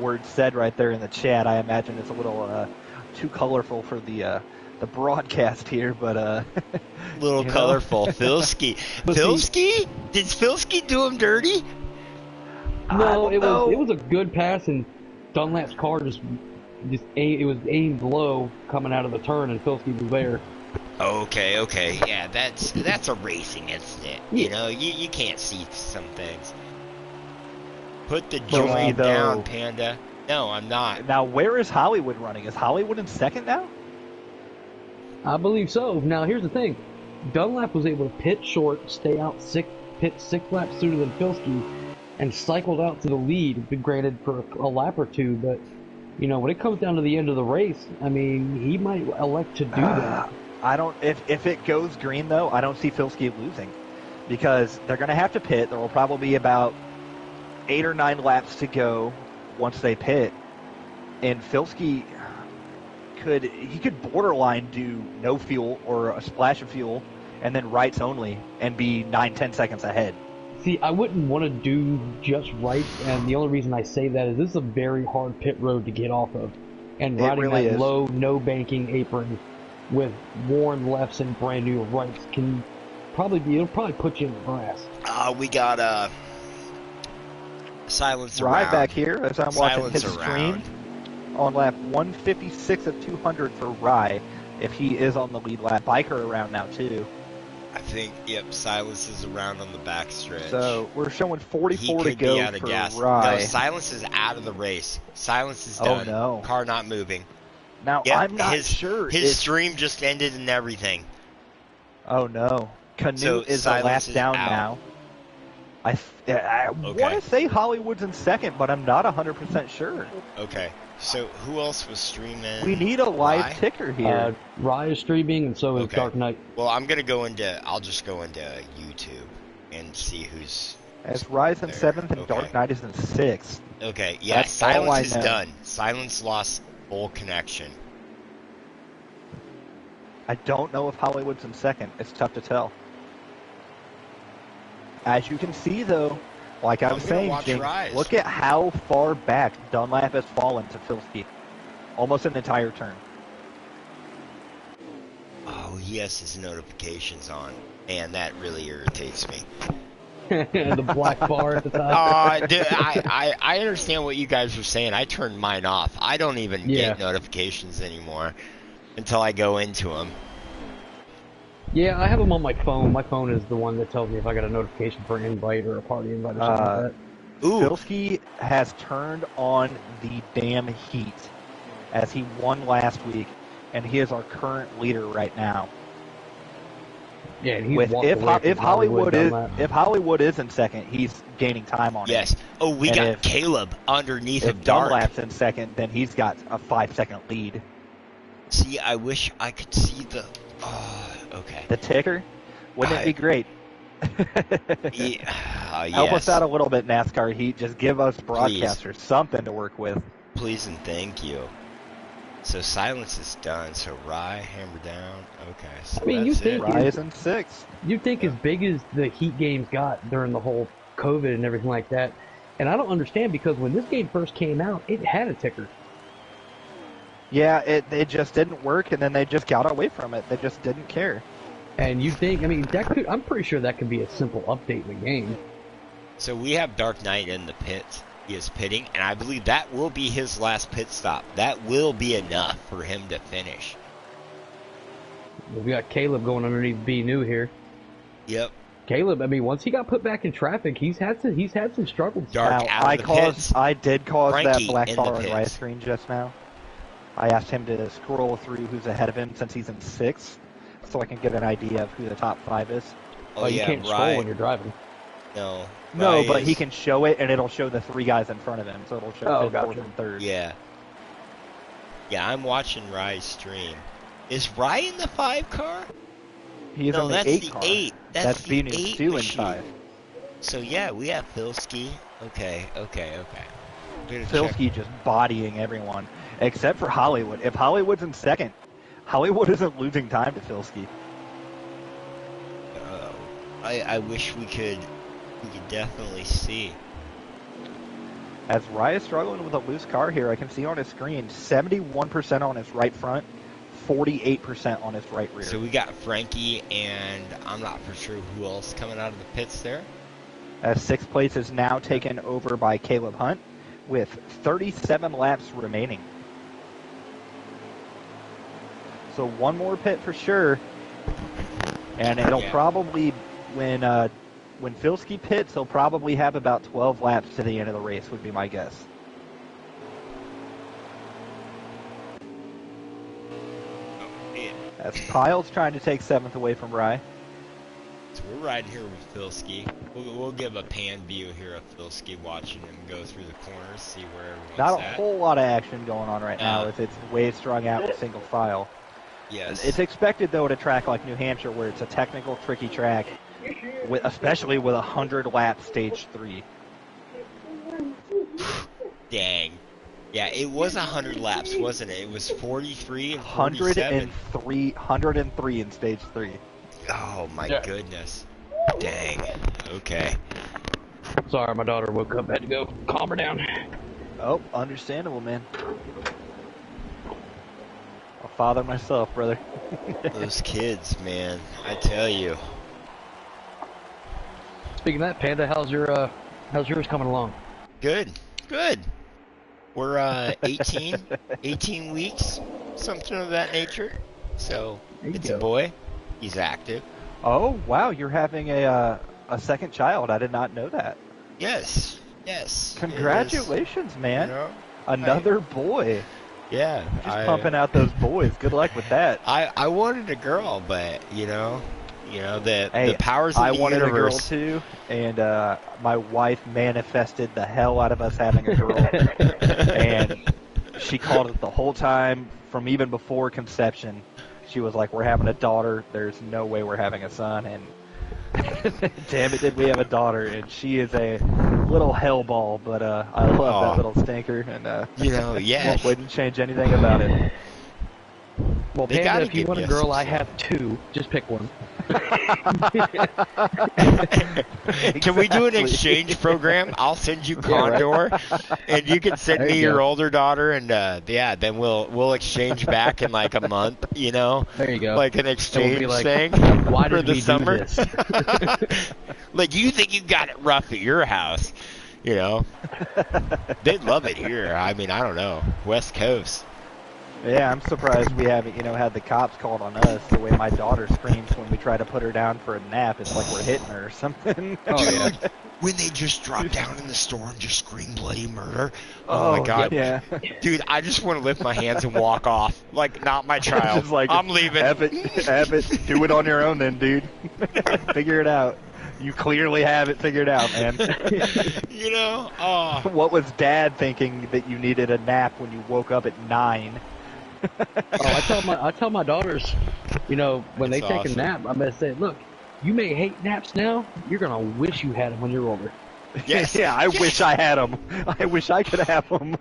words said right there in the chat. I imagine it's a little too colorful for the broadcast here, but Little you know. colorful. Filsky. But Filsky? Did Filsky do him dirty? No, it know. was a good pass, and Dunlap's car it was aimed low coming out of the turn, and Filsky was there. Okay. Yeah, that's a racing incident. You Yeah. know, you can't see some things. Put the Filsky, joint though. down, Panda. No, I'm not. Now, where is Hollywood running? Is Hollywood in second now? I believe so. Now, here's the thing. Dunlap was able to pit short, stay out pit 6 laps sooner than Filsky, and cycled out to the lead, granted for a lap or two, but, you know, when it comes down to the end of the race, I mean, he might elect to do that. I don't. If it goes green though, I don't see Filsky losing, because they're going to have to pit. There will probably be about 8 or 9 laps to go once they pit, and Filsky could borderline do no fuel or a splash of fuel, and then rights only, and be 9-10 seconds ahead. See, I wouldn't want to do just right, and the only reason I say that is this is a very hard pit road to get off of. And It riding really that is. low, no banking apron with worn lefts and brand new rights it'll probably put you in the grass. We got Silence Ride around. back here as I'm watching his Silence stream around. on lap 156 of 200 for Rye, if he is on the lead lap. Biker around now too. I think, yep, Silence is around on the back stretch. So we're showing he 44 to could go be out of for gas. Rye. No, Silence is out of the race. Silence is Oh, done. no. Car not moving. Now Yep, I'm not his, sure. His if- stream just ended and everything. Oh no, Canute So is the Silence last is down out. now. I want to say Hollywood's in second, but I'm not 100% sure. Okay. So who else was streaming? We need a live Rye? ticker here. Rye is streaming, and so is Okay. Dark Knight. Well, I'll just go into YouTube and see who's. As Rye's in there. 7th and Okay. Dark Knight is in 6th. Okay, yeah, That's all I Silence is know. done. Silence lost full connection. I don't know if Hollywood's in second. It's tough to tell. As you can see, though, like I was I'm gonna saying, watch Jinx, Rise. look at how far back Dunlap has fallen to Filski. Almost an entire turn. Oh, he has his notifications on, and that really irritates me. The black bar at the top. Dude, I understand what you guys were saying. I turned mine off. I don't even Yeah. get notifications anymore until I go into them. Yeah, I have them on my phone. My phone is the one that tells me if I got a notification for an invite or a party invite or something like that. Ooh, Filski has turned on the damn heat as he won last week, and he is our current leader right now. Yeah, and he's With walked away from if Hollywood is Dunlap. if Hollywood is in second, he's gaining time on yes. it. Oh, we And got if- Caleb underneath If of Dark. Dunlap's in second, then he's got a 5-second lead. See, I wish I could see the. Oh, okay. The ticker, wouldn't it be great? Help us Yes. out a little bit, NASCAR Heat. Just give us broadcasters something to work with. Please and thank you. So Silence is done. So Rye, Hammerdown. Okay. So I mean, you that's think- it. Rise in 6th. You'd think as big as the Heat games got during the whole COVID and everything like that, and I don't understand because when this game first came out, it had a ticker. Yeah, it just didn't work, and then they just got away from it. They just didn't care. And you think, I mean, I'm pretty sure that could be a simple update in the game. So we have Dark Knight in the pits. He is pitting, and I believe that will be his last pit stop. That will be enough for him to finish. We got Caleb going underneath B New here. Yep. Caleb, I mean, once he got put back in traffic, he's had some struggles. Dark Now, out of the pits. I did cause Frankie that black in the bar on the right pits. screen just now. I asked him to scroll through who's ahead of him since he's in 6th, so I can get an idea of who the top 5 is. Oh, Well, you yeah, can't scroll Rye. when you're driving. No. No, Rye but he is- can show it, and it'll show the 3 guys in front of him, so it'll show Oh, 5th, 4th, gotcha. and 3rd. Yeah. Yeah, I'm watching Rye's stream. Is Rye in the 5 car? He's No, in the that's 8 the car. 8. That's the Venus 8 2 in machine. 5. So yeah, we have Filski. Okay. I'm gonna check. Filski just bodying everyone, except for Hollywood. If Hollywood's in second, Hollywood isn't losing time to Filski. I wish we could definitely see. As Rye is struggling with a loose car here, I can see on his screen 71% on his right front, 48% on his right rear. So we got Frankie, and I'm not for sure who else coming out of the pits there. As 6th place is now taken over by Caleb Hunt with 37 laps remaining. So one more pit for sure, and it'll Yeah. probably when Filski pits, he'll probably have about 12 laps to the end of the race, would be my guess. Yeah. As Pyle's trying to take 7th away from Rye. So we're riding here with Filski. We'll give a pan view here of Filski watching him go through the corners, see where everyone's Not a at. whole lot of action going on right now, No. as it's way strung out with single file. Yes. It's expected, though, at a track like New Hampshire, where it's a technical, tricky track, especially with 100 lap stage 3. Dang. Yeah, it was 100 laps, wasn't it? It was 43 and 47. 103 in stage 3. Oh my Yeah. goodness. Dang. Okay. Sorry, my daughter woke up. Had to go calm her down. Oh, understandable, man. A father myself, brother. Those kids, man. I tell you. Speaking of that, Panda, how's yours coming along? Good. We're 18 weeks, something of that nature. So There you it's go. a boy. He's active. Oh, wow, you're having a second child. I did not know that. Yes. it is. Congratulations, man. You know? Another boy. Yeah. Just pumping out those boys. Good luck with that. I wanted a girl, but You know, the Hey, powers of I the wanted universe. a girl too, and my wife manifested the hell out of us having a girl, and she called it the whole time from even before conception. She was like, "We're having a daughter. There's no way we're having a son." And damn it, did we have a daughter? And she is a little hellball, but I love that little stinker, and You know, yeah. wouldn't change anything about it. Well, They Panda, gotta if you give want a you girl, some I stuff. have two. Just pick one. Can we do an Exactly. exchange program? I'll send you Condor, and you can send There me you your go. older daughter, and yeah, then we'll exchange back in like a month. You know, There you go. like an And we'll exchange be like, thing why for did the we summer. do this? Like you think you got it rough at your house, you know? They'd love it here. I mean, I don't know, West Coast. Yeah, I'm surprised we haven't, had the cops called on us. The way my daughter screams when we try to put her down for a nap, it's like we're hitting her or something. Oh, yeah. Dude, when they just drop down in the store and just scream bloody murder. Oh my god. Yeah. Dude, I just want to lift my hands and walk off. Like, not my child. Just like, I'm leaving. Have it. Do it on your own then, dude. Figure it out. You clearly have it figured out, man. You know? Oh. What was Dad thinking that you needed a nap when you woke up at 9? I tell my daughters, when they That's take awesome. a nap, I'm gonna say, look, you may hate naps now. You're gonna wish you had them when you're older. Yes. Yeah, I wish I had them. I wish I could have them.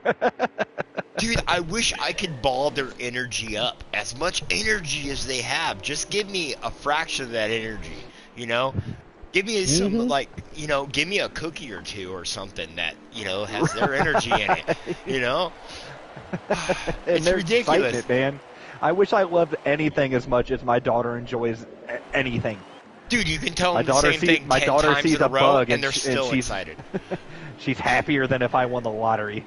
Dude, I wish I could ball their energy up. As much energy as they have. Just give me a fraction of that energy, you know? Give me some, give me a cookie or two or something that, has their energy in it, you know? And It's they're ridiculous. excited, man. I wish I loved anything as much as my daughter enjoys anything. Dude, you can tell My them the daughter same sees- thing my 10 daughter times sees in a a row, bug and and they're sh- and still she's- excited. She's happier than if I won the lottery.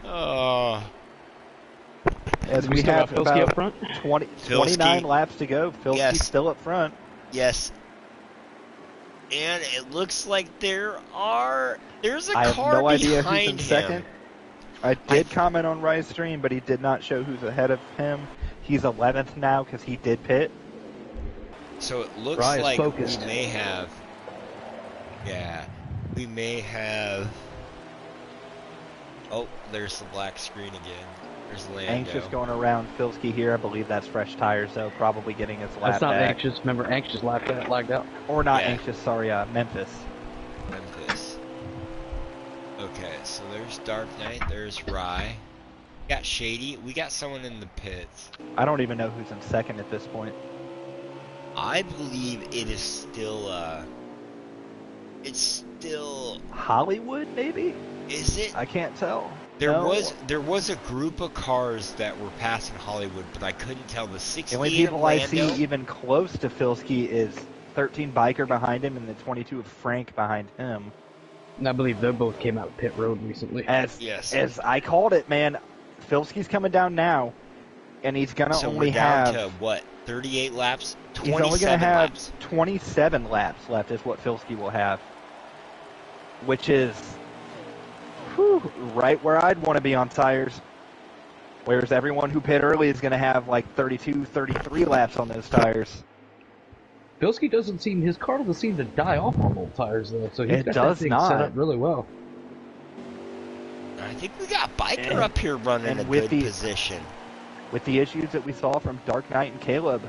Oh, As We we still have got Filsky up about front. Filsky. 29 laps to go. Filsky's Yes. still up front. yes. And it looks like there's a I have car no idea who's behind in him. second. I did comment on Rise Stream, but he did not show who's ahead of him. He's 11th now because he did pit. So it looks Rye is like focused. we may have. Yeah, we may have. Oh, there's the black screen again. There's Lando. Anxious going around Filsky here. I believe that's fresh tires, though. Probably getting his lap That's not back. anxious. Remember, anxious lagged out. Or not Yeah. Anxious, sorry, Memphis. Memphis. Okay, so there's Dark Knight. There's Rye. We got Shady. We got someone in the pits. I don't even know who's in second at this point. I believe it is still. It's still. Hollywood, maybe? Is it? I can't tell. There No. was a group of cars that were passing Hollywood, but I couldn't tell. The The 68 only people I see Lando. even close to Filsky is 13 Biker behind him and the 22 of Frank behind him. And I believe they both came out of pit road recently. Yes. As I called it, man, Filsky's coming down now, and he's gonna So only we're down have to what? 38 laps? he's 27 only gonna have laps. 27 laps left is what Filsky will have, which is right where I'd want to be on tires. Whereas everyone who pit early is gonna have like 32, 33 laps on those tires. Bilski his car doesn't seem to die off on old tires though, so he's It got does that thing not. set up really well. I think we got Biker And- up here running and a with good the- position. With the issues that we saw from Dark Knight and Caleb,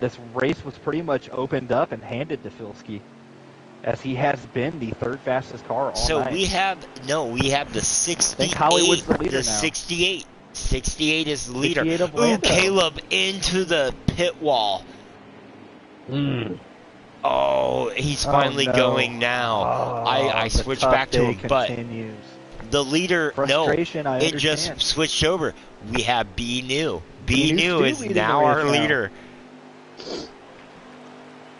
this race was pretty much opened up and handed to Filsky, as he has been the third fastest car all So night. we have the 68. Hollywood's the leader now. 68. 68 is the leader. 68 of Ooh, Lando. Caleb into the pit wall. Oh, he's finally no. going now. I the switched tough back to day him, but continues. the leader, no, Frustration, I it just understand. switched over. We have B New. B B New New's is still leading now the our race now. leader.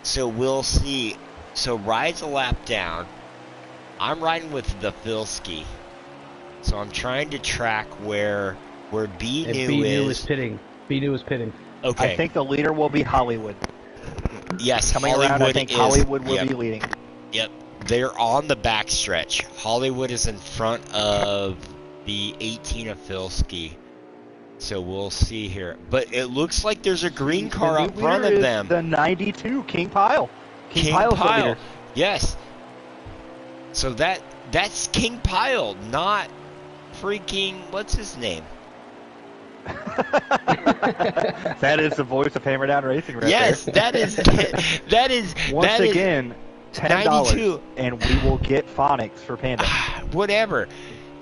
So we'll see. So Rye's a lap down. I'm riding with the Filsky. So I'm trying to track where B And New B-New is. is pitting. B-New is pitting. Okay. I think the leader will be Hollywood. Yes, Coming Hollywood around, I think is. Hollywood will Yep. be leading. Yep. They're on the back stretch. Hollywood is in front of the 18 of Filsky. So we'll see here. But it looks like there's a green car The up new front leader of is them. The 92 King Pyle. King Pyle's the Pyle. leader. Yes. So that's King Pyle, not freaking what's his name? That is the voice of Hammerdown Racing right Yes, there. that is Once that is again, $10 92. and we will get phonics for Panda. Whatever.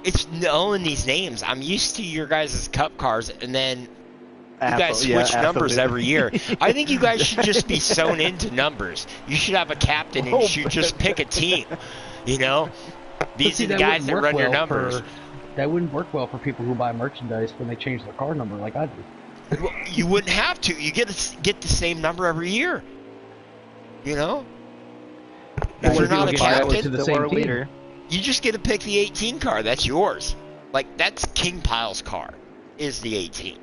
It's knowing these names. I'm used to your guys' cup cars, and then you guys switch numbers every year. I think you guys should just be sewn into numbers. You should have a captain and you should just pick a team. You know? These are the guys that run your numbers. That wouldn't work well for people who buy merchandise when they change their car number like I do. Well, you wouldn't have to. You get the same number every year. You know? If you're not a captain, the same leader. You just get to pick the 18 car. That's yours. Like, that's King Pyle's car, is the 18.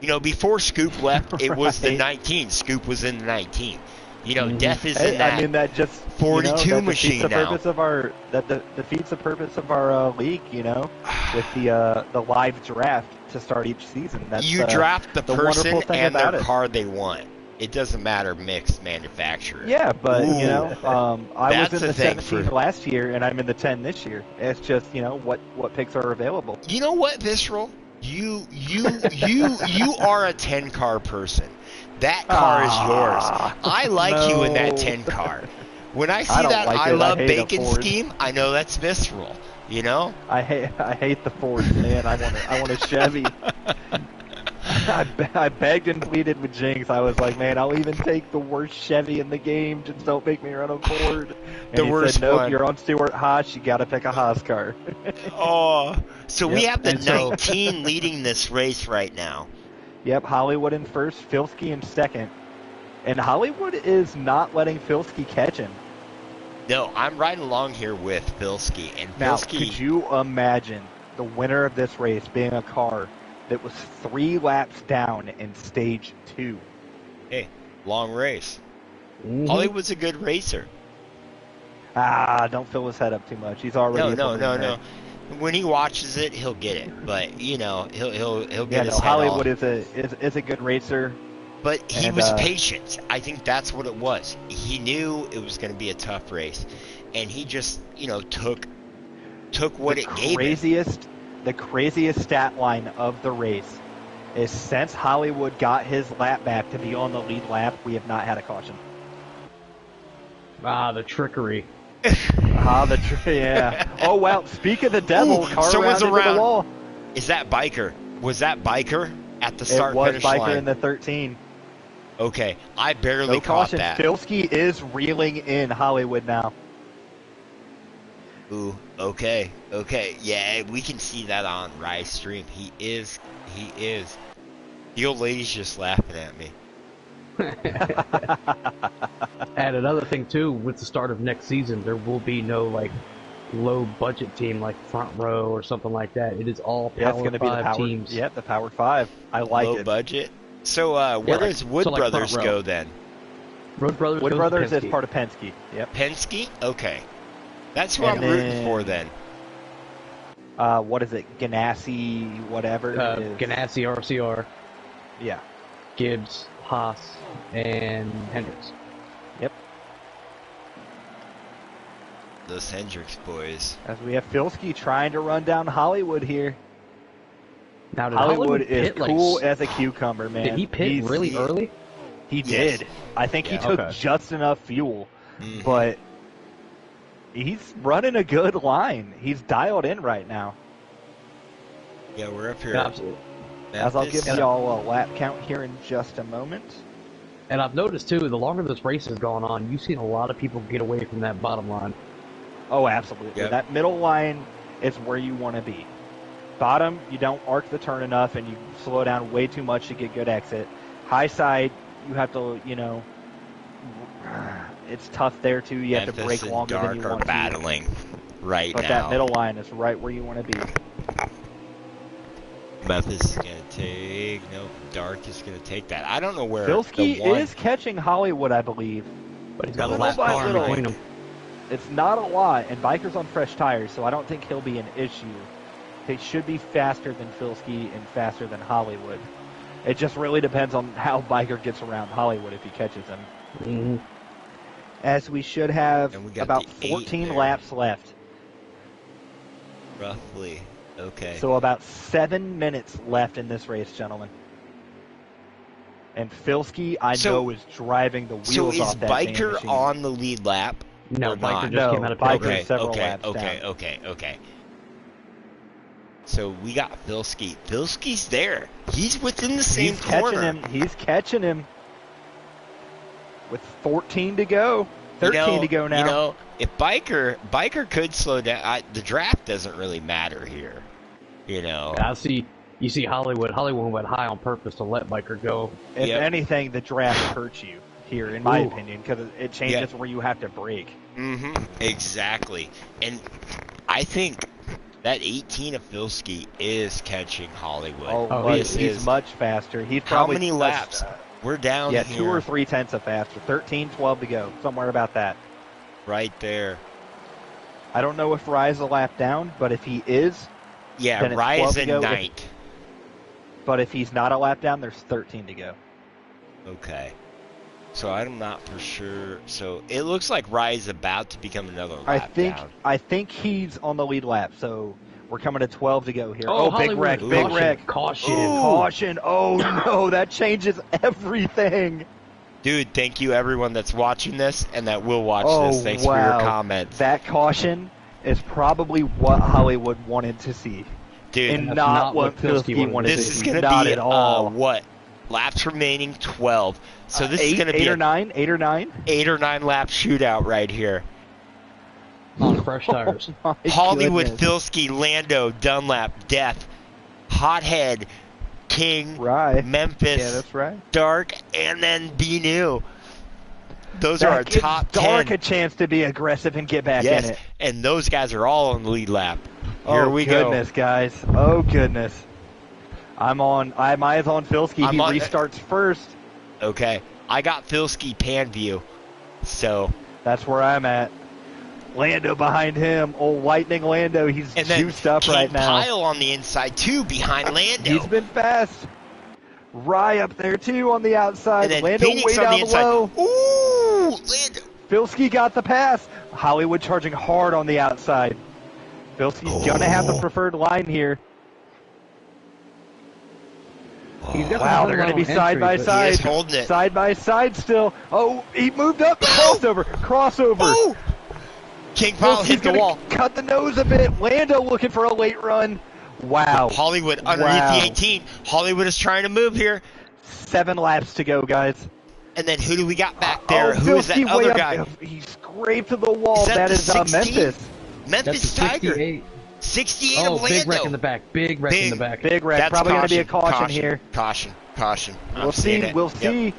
You know, before Scoop left, it was the 19. Scoop was in the 19. You know, Death is in that. I mean, that just 42 machine the now. Purpose of our, that defeats the purpose of our league, you know, with the live draft to start each season. That's, you draft the person wonderful thing and about their it. car they want. It doesn't matter mixed manufacturer. Yeah, but, Ooh. you know, I was in the thing 17 last year, and I'm in the 10 this year. It's just, you know, what picks are available. You know what, Visceral? You are a 10 car person. That car is yours. I like you in that 10 car. When I see that I love bacon scheme, I know that's Visceral. You know? I hate the Fords, man. I want a Chevy. I begged and pleaded with Jinx. I was like, man, I'll even take the worst Chevy in the game. Just don't make me run a Ford. And he said, nope, you're on Stuart Haas. You got to pick a Haas car. So we have the 19 leading this race right now. Yep, Hollywood in first, Filski in second. And Hollywood is not letting Filski catch him. No, I'm riding along here with Filski. And Now, Filski, could you imagine the winner of this race being a car that was 3 laps down in stage 2? Hey, long race. Mm-hmm. Hollywood's a good racer. Don't fill his head up too much. He's already No. When he watches it, he'll get it. But you know, he'll get his head Hollywood off. is a good racer. But he was patient. I think that's what it was. He knew it was going to be a tough race, and he just, you know, took what it gave him. The craziest stat line of the race is since Hollywood got his lap back to be on the lead lap, we have not had a caution. The trickery. Yeah. Oh, well, speak of the devil, car someone's around into the wall. Is that Biker? Was that Biker at the start It was finish Biker line? in the 13. Okay, I barely No caught caution. that. Filski is reeling in Hollywood now. Ooh, okay. Yeah, we can see that on Rise stream. He is. The old lady's just laughing at me. And another thing too, with the start of next season, there will be no like low budget team like Front Row or something like that. It is all Power 5 teams. Yep, the Power 5. I like Low it. budget. So where does Wood Brothers go then? Wood Brothers is Penske. part of Penske. Yep. Penske? Okay. That's who I'm rooting for then. What is it? Ganassi, whatever it is. Ganassi, RCR, Yeah. Gibbs, Haas, and Hendricks. Yep. Those Hendricks boys. As we have Filski trying to run down Hollywood here. Now, did Hollywood is pit, cool as a cucumber, man. Did he pit really early? He Yes. did. I think he took just enough fuel, but he's running a good line. He's dialed in right now. Yeah, we're up here. Absolutely. As I'll give y'all a lap count here in just a moment. And I've noticed too, the longer this race has gone on, you've seen a lot of people get away from that bottom line. Oh, absolutely. Yep. That middle line is where you want to be. Bottom, you don't arc the turn enough and you slow down way too much to get good exit. High side, you have to, you know, it's tough there too. You have to brake longer than you want to. Battling right but now. That middle line is right where you want to be. Memphis is going to take... Nope, Dark is going to take that. I don't know where Filski is catching Hollywood, I believe. But he's got a Little lap by car little. between them. It's not a lot, and Biker's on fresh tires, so I don't think he'll be an issue. He should be faster than Filski and faster than Hollywood. It just really depends on how Biker gets around Hollywood if he catches him. Mm-hmm. As we should have And we got about the 14 8 laps left. Roughly. Okay. So about 7 minutes left in this race, gentlemen. And Filski, I know, is driving the wheels so is off that Biker machine. on the lead lap? No, or Biker not? just came out of pit Biker road. is several laps down. Okay. So we got Filski. Filski's there. He's within the same corner. He's catching him. With 14 to go. 13 to go now. You know, if Biker could slow down, the draft doesn't really matter here. You know. You see Hollywood. Hollywood went high on purpose to let Biker go. If anything, the draft hurts you here, in my opinion, because it changes where you have to brake. Mm-hmm. Exactly. And I think that 18 of Filski is catching Hollywood. He's much faster. He's how probably many laps? We're down here. 2 or 3 tenths of faster. 13, 12 to go. Somewhere about that. Right there. I don't know if Rye's a lap down, but if he is, then it's Rye 12 is to a go. night. But if he's not a lap down, there's 13 to go. Okay. So I'm not for sure. So it looks like Rye's about to become another lap down. I think he's on the lead lap, so we're coming to 12 to go here. Oh, big wreck, Hollywood. big wreck. Caution. Caution. Oh, no, that changes everything. Dude, thank you everyone that's watching this and that will watch this. Thanks for your comments. That caution is probably what Hollywood wanted to see. Dude, and not what Filski wanted to see. This is going to not be, at all. what? Laps remaining 12. So this is going to be 8 or 9? 8 or 9? 8 or 9 lap shootout right here. On fresh tires. Hollywood, goodness. Filski, Lando, Dunlap, Death, Hothead, King, Rye. Memphis, Yeah, that's right. Dark, and then Be New. Those are our gives top Dark 10. a chance to be aggressive and get back in it. And those guys are all on the lead lap. Here we go. Oh, goodness, guys. Oh, goodness. I'm eyes on Filski. He restarts first. Okay. I got Filski pan view. So. That's where I'm at. Lando behind him. Old Lightning Lando. He's juiced up right now. Kyle on the inside, too, behind Lando. He's been fast. Rye up there, too, on the outside. And then Lando Phoenix way on down the inside. low. Ooh, Lando. Filski got the pass. Hollywood charging hard on the outside. Filski's going to have the preferred line here. Wow, they're going to be side by side. He is holding it. Side by side still. Oh, he moved up. Crossover. Ooh. King Pyle hit the wall. Cut the nose a bit. Lando looking for a late run. Wow. Hollywood underneath the 18. Hollywood is trying to move here. 7 laps to go, guys. And then who do we got back there? Who is that other guy? He scraped to the wall. That is Memphis. That's Tiger. 68. 68 of Lando. Big wreck in the back. Big wreck in the back. Big wreck. That's probably going to be a caution here. Caution. We'll see. We'll see.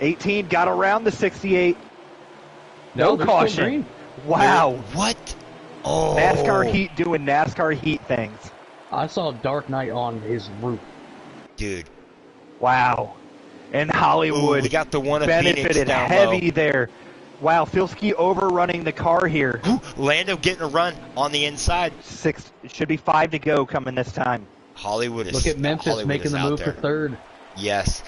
18 got around the 68. No caution. Wow. What? Oh. NASCAR Heat doing NASCAR Heat things. I saw Dark Knight on his roof. Dude. Wow. And Hollywood we got the one of benefited Phoenix down heavy low. there. Wow, Filski overrunning the car here. Lando getting a run on the inside. 6, it should be 5 to go coming this time. Hollywood is. Look at Memphis making the move for third. Yes,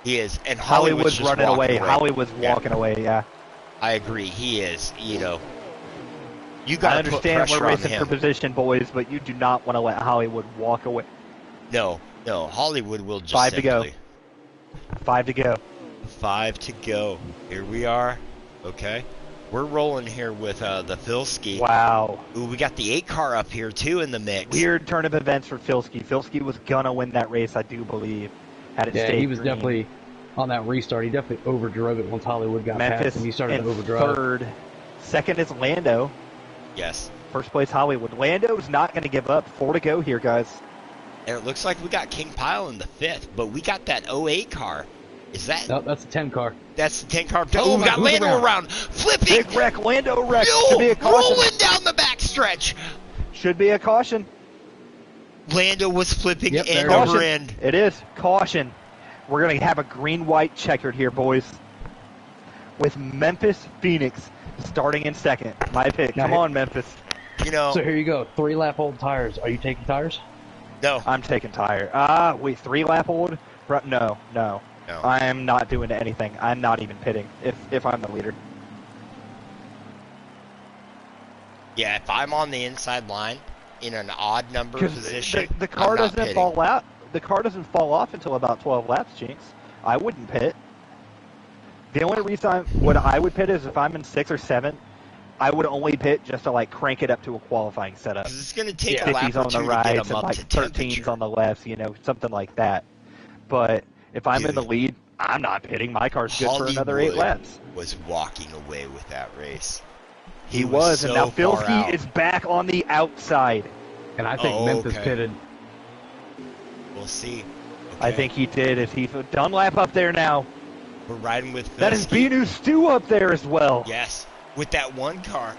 he is, and Hollywood's just running away. away. Hollywood's walking away. Yeah, I agree. He is. You know, you got to understand put pressure we're on racing him. for position, boys, but you do not want to let Hollywood walk away. No, Hollywood will just 5 to go. simply. 5 to go. 5 to go. Here we are. Okay. We're rolling here with the Filski. Wow. Ooh, we got the 8 car up here too in the mix. Weird turn of events for Filski. Filski was gonna win that race, I do believe. Had it stayed he was green. definitely on that restart. He definitely overdrove it once Hollywood got Memphis past him. He started to in overdrive. third. Second is Lando. Yes. First place Hollywood. Lando's not going to give up. 4 to go here, guys. And it looks like we got King Pyle in the 5th, but we got that 08 car. Is that? No, that's a 10 car. That's the 10 car. Oh, we got Lando around. Flipping. Big wreck. Lando wreck. Should be a caution. Rolling down the back stretch. Should be a caution. Lando was flipping end Caution. over end. It is. Caution. We're going to have a green-white checkered here, boys. With Memphis Phoenix starting in second. My pick. Come on, Memphis. You know. So here you go. 3-lap old tires. Are you taking tires? No. I'm taking tire. Wait, 3-lap old? No. I am not doing anything. I'm not even pitting if I'm the leader. Yeah, if I'm on the inside line in an odd number position, the car I'm not doesn't pitting. fall out. The car doesn't fall off until about 12 laps, Jinx. I wouldn't pit. The only reason I would pit is if I'm in 6 or 7. I would only pit just to like crank it up to a qualifying setup. 'Cause it's going to take a lap 50s or on two the to rights get and them up like to 13s temperature. on the lefts, something like that. But if I'm in the Dude. lead, I'm not pitting. My car's good for another 8 laps. Was walking away with that race. He was, so and now far Filski out. is back on the outside. And I think Memphis pitted. We'll see. Okay. I think he did. Is he Dunlap up there now? We're riding with That is Filski. Binu Stu up there as well. Yes, with that one car.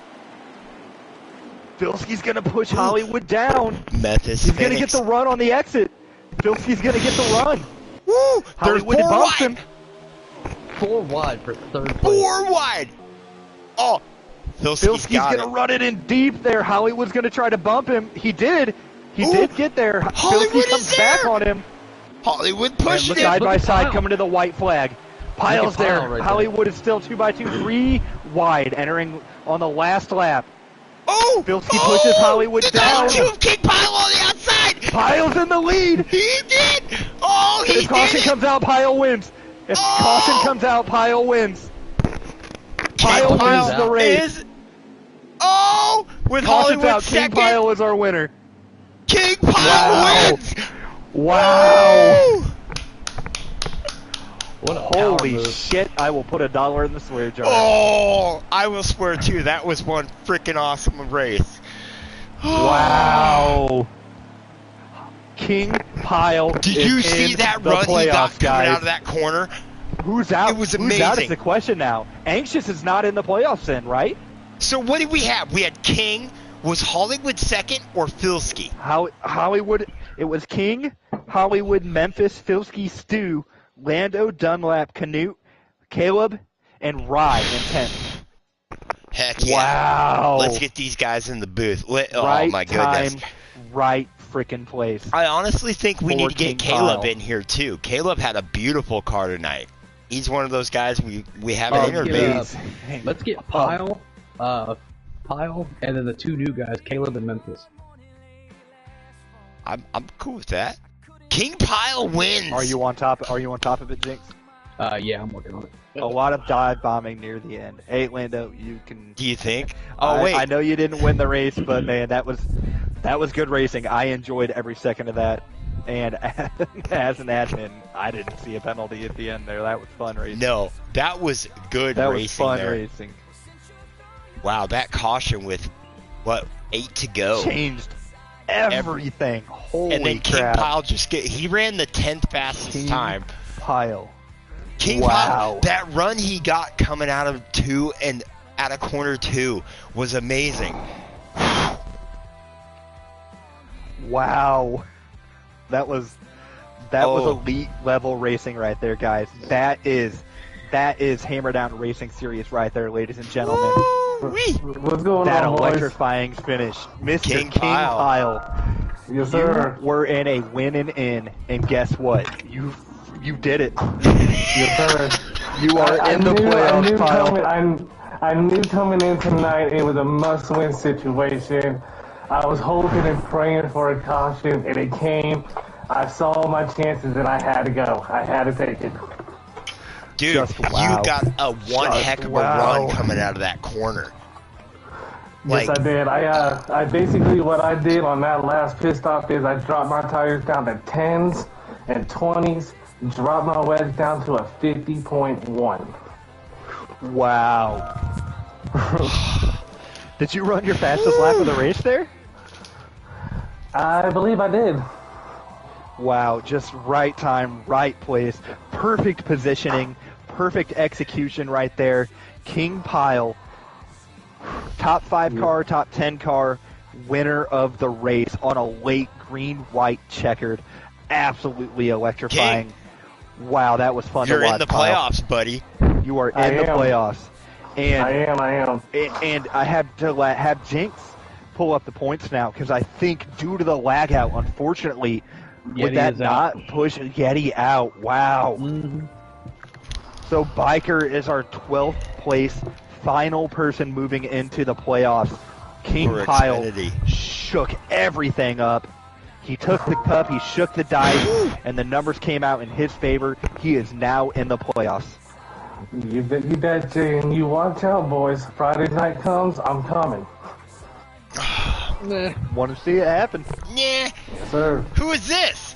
Filski's going to push Hollywood down. Memphis. He's going to get the run on the exit. Filski's going to get the run. Woo! Hollywood They're 4 bumps wide. him. 4 wide for 3rd place. 4 wide. Oh, Filski's going to run it in deep there. Hollywood's going to try to bump him. He did. He did get there. Hollywood Filski comes is back there. on him. Hollywood pushing Side it. by side Pyle. coming to the white flag. Pyle's there. Pyle right there. Hollywood is still 2x2, 3 wide, entering on the last lap. Oh! Filski pushes Hollywood down. King Pyle on the outside. Pyle's in the lead. He did. Oh, he If caution did it. comes out, Pyle wins. If caution comes out, Pyle wins. Pyle Pyle wins the race. Is with Caution's Hollywood out. King second. Pyle is our winner. King Pyle wins. Wow. Woo! What a power Holy move. shit. I will put $1 in the swear jar. Oh, I will swear too. That was one freaking awesome race. Wow. King Pyle. Did you see that run he got coming out of that corner? Who's out? It was Who's out is amazing. the question now. Anxious is not in the playoffs then, right? So what did we have? We had King. Was Hollywood second or Filski? Hollywood. It was King, Hollywood, Memphis, Filski, Stu, Lando, Dunlap, Canute, Caleb, and Rye in 10th. Heck yeah. Wow. Let's get these guys in the booth. Oh Right my goodness. time, right freaking place. I honestly think we need to get King Caleb Pyle. in here too. Caleb had a beautiful car tonight. He's one of those guys we haven't interviewed. Let's get Pyle, and then the 2 new guys, Caleb and Memphis. I'm cool with that. King Pyle wins. Are you on top of it, Jinx? Yeah, I'm working on it. A lot of dive bombing near the end. Hey, Lando, you can. Do you think? Oh wait. I know you didn't win the race, but man, that was good racing. I enjoyed every second of that. And as an admin, I didn't see a penalty at the end there. That was fun racing. No, that was good that racing was fun there. racing. Wow, that caution with 8 to go. Changed everything. Holy and then crap. King Pyle he ran the 10th fastest King time. Pyle. King Wow. Pyle, that run he got coming out of 2 and out of corner 2 was amazing. Wow. That was elite level racing right there, guys. That is Hammerdown Racing Series right there, ladies and gentlemen. Woo-wee. What's going That on, boys? electrifying finish. Mr. King King Pyle. Pyle. Yes, sir. You were in a winning in, and guess what? You did it. Yes, sir. You are in the playoffs, Pyle. I knew coming in tonight it was a must-win situation. I was hoping and praying for a caution, and it came. I saw my chances, and I had to go. I had to take it. Dude, Just wow. you got a one Just heck of a wow. run coming out of that corner. Yes, I did. I basically what I did on that last pit stop is I dropped my tires down to 10s and 20s, dropped my wedge down to a 50.1. Wow. Did you run your fastest lap of the race there? I believe I did. Wow, just right time, right place, perfect positioning, perfect execution right there. King Pyle, top 5 car, top 10 car, winner of the race on a late green-white checkered. Absolutely electrifying. King. Wow, that was fun You're to watch. in the Pyle. playoffs, buddy. You are I in the am. playoffs. And I am. And I have to have Jinx pull up the points now because I think due to the lag out, unfortunately, with Yeti that is not out. push Yeti out. Wow. Mm-hmm. So Biker is our 12th place final person moving into the playoffs. King For Kyle Xfinity. shook everything up. He took the cup, he shook the dice, and the numbers came out in his favor. He is now in the playoffs. You bet, Jay, and you watch out, boys. Friday night comes, I'm coming. Want to see it happen. Yeah. Yes, sir. Who is this?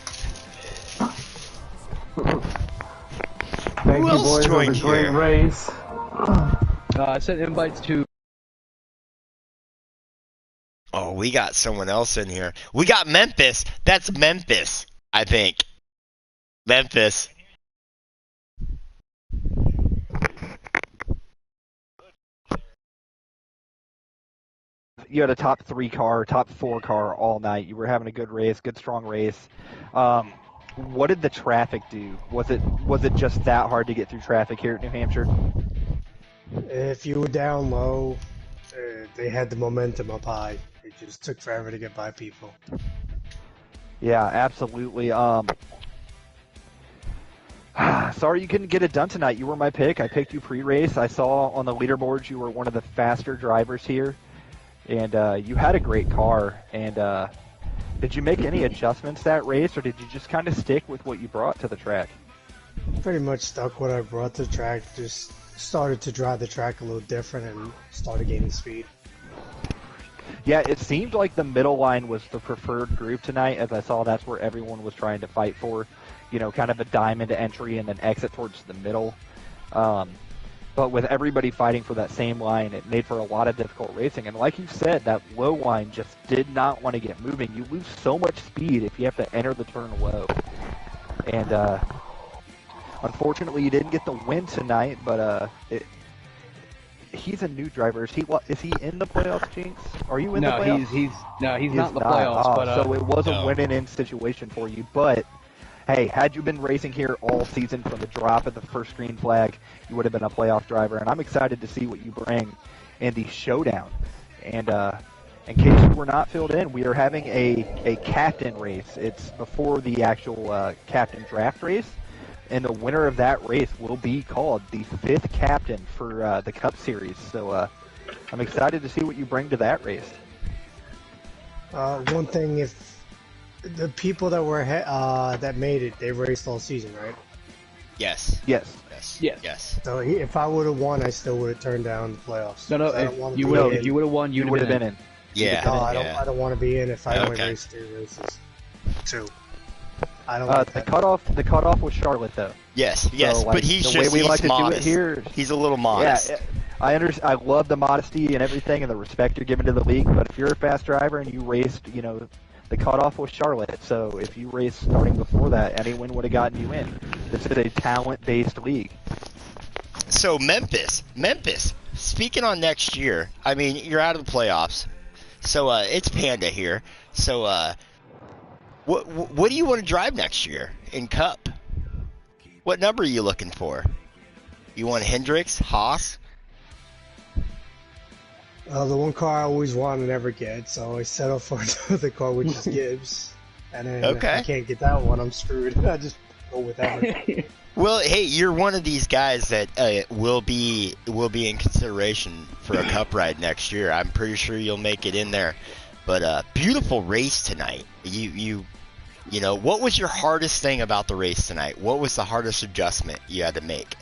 Thank you, else boys. It joined was a great here? race. I sent invites to. Oh, we got someone else in here. We got Memphis. That's Memphis, I think. Memphis. You had a top 3 car, top 4 car all night. You were having a good race, good strong race. What did the traffic do? Was it just that hard to get through traffic here at New Hampshire? If you were down low, they had the momentum up high. It just took forever to get by people. Yeah, absolutely. Sorry you couldn't get it done tonight. You were my pick. I picked you pre-race. I saw on the leaderboards you were one of the faster drivers here, and you had a great car. And did you make any adjustments that race, or did you just kind of stick with what you brought to the track? Pretty much stuck what I brought to the track. Just started to drive the track a little different and started gaining speed. Yeah, it seemed like the middle line was the preferred group tonight, as I saw that's where everyone was trying to fight for. You know, kind of a diamond entry and then exit towards the middle. But with everybody fighting for that same line, it made for a lot of difficult racing. And like you said, that low line just did not want to get moving. You lose so much speed if you have to enter the turn low. And unfortunately, you didn't get the win tonight, but he's a new driver. Is he in the playoffs, Jinx? Are you in the playoffs? He's not in the playoffs. Oh, but so it was a win-in situation for you. But hey, had you been racing here all season from the drop of the first green flag, you would have been a playoff driver. And I'm excited to see what you bring in the showdown. And in case you were not filled in, we are having a captain race. It's before the actual captain draft race. And the winner of that race will be called the 5th captain for the Cup Series. So I'm excited to see what you bring to that race. One thing, if the people that were that made it, they raced all season, right? Yes. Yes. Yes. So if I would have won, I still would have turned down the playoffs. No, I don't if wanna you be would in. have won, you would have been in. Yeah. No, I yeah. don't want to be in if I only Okay. raced 3 races. 2. I don't like The that. cutoff was Charlotte though. Yes. So, like, but he's the just way we he's like to modest. do it here. He's a little modest. Yeah, I understand. I love the modesty and everything and the respect you're giving to the league. But if you're a fast driver and you raced, the cutoff was Charlotte. So if you raced starting before that, any win would have gotten you in. This is a talent-based league. So Memphis. Speaking on next year, I mean you're out of the playoffs, so it's Panda here. So what do you want to drive next year in Cup? What number are you looking for? You want Hendricks, Haas? The one car I always want to never get, so I settle for the car, which is Gibbs. And then if I can't get that one, I'm screwed. I just go with that. Well, hey, you're one of these guys that will be in consideration for a Cup ride next year. I'm pretty sure you'll make it in there. But beautiful race tonight. You what was your hardest thing about the race tonight? What was the hardest adjustment you had to make?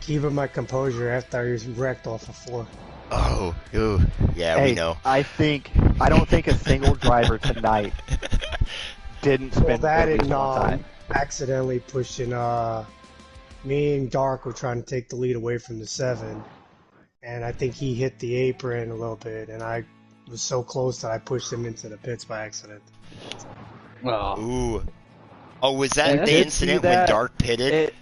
Keeping my composure after I was wrecked off of 4. Oh, ooh, yeah, Hey, we know. I don't think a single driver tonight didn't spend Well, that at least and one time. accidentally pushing. Me and Dark were trying to take the lead away from the 7, and I think he hit the apron a little bit, and I was so close that I pushed him into the pits by accident. Ooh. Oh, was that I the did incident see that. when Dark pitted?